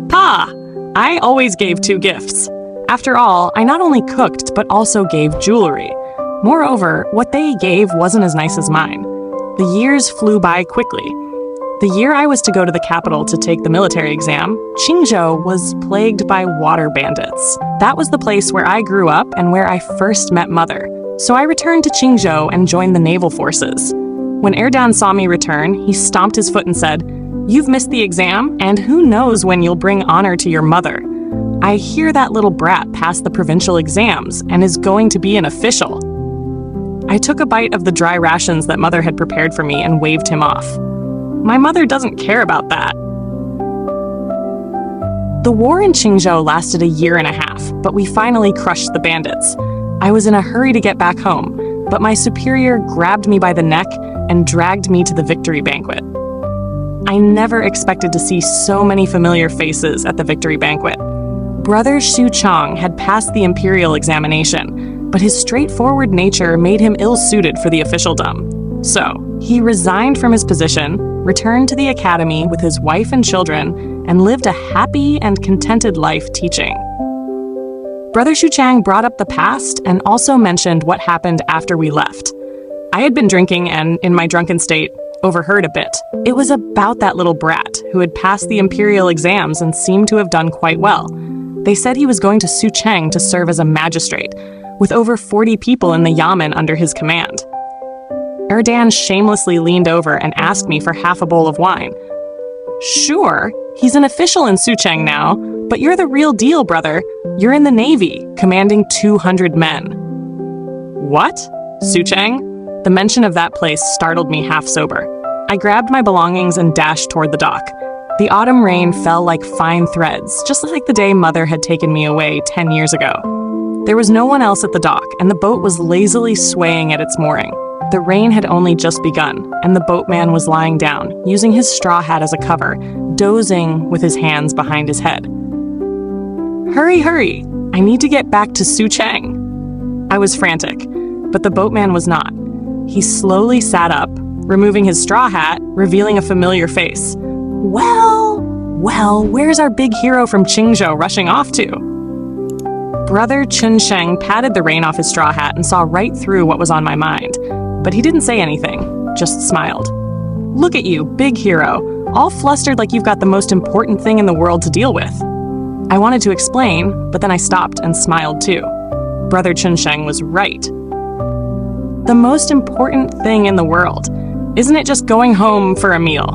Pa! I always gave 2 gifts. After all, I not only cooked, but also gave jewelry. Moreover, what they gave wasn't as nice as mine. The years flew by quickly. The year I was to go to the capital to take the military exam, Qingzhou was plagued by water bandits. That was the place where I grew up and where I first met Mother. So I returned to Qingzhou and joined the naval forces. When Erdan saw me return, he stomped his foot and said, "You've missed the exam, and who knows when you'll bring honor to your mother. I hear that little brat passed the provincial exams and is going to be an official." I took a bite of the dry rations that Mother had prepared for me and waved him off. My mother doesn't care about that. The war in Qingzhou lasted a year and a half, but we finally crushed the bandits. I was in a hurry to get back home, but my superior grabbed me by the neck and dragged me to the victory banquet. I never expected to see so many familiar faces at the victory banquet. Brother Xu Chang had passed the imperial examination, but his straightforward nature made him ill-suited for the officialdom. So, he resigned from his position, returned to the academy with his wife and children, and lived a happy and contented life teaching. Brother Xu Chang brought up the past and also mentioned what happened after we left. I had been drinking and, in my drunken state, overheard a bit. It was about that little brat who had passed the imperial exams and seemed to have done quite well. They said he was going to Sucheng to serve as a magistrate, with over 40 people in the yamen under his command. Erdan shamelessly leaned over and asked me for half a bowl of wine. Sure, he's an official in Sucheng now, but you're the real deal, brother. You're in the Navy, commanding 200 men. What? Sucheng? The mention of that place startled me half sober. I grabbed my belongings and dashed toward the dock. The autumn rain fell like fine threads, just like the day Mother had taken me away 10 years ago. There was no one else at the dock, and the boat was lazily swaying at its mooring. The rain had only just begun, and the boatman was lying down, using his straw hat as a cover, dozing with his hands behind his head. Hurry, hurry! I need to get back to Sucheng. I was frantic, but the boatman was not. He slowly sat up, removing his straw hat, revealing a familiar face. Well, where's our big hero from Qingzhou rushing off to? Brother Chunsheng patted the rain off his straw hat and saw right through what was on my mind. But he didn't say anything, just smiled. Look at you, big hero, all flustered like you've got the most important thing in the world to deal with. I wanted to explain, but then I stopped and smiled too. Brother Chunsheng was right. The most important thing in the world. Isn't it just going home for a meal?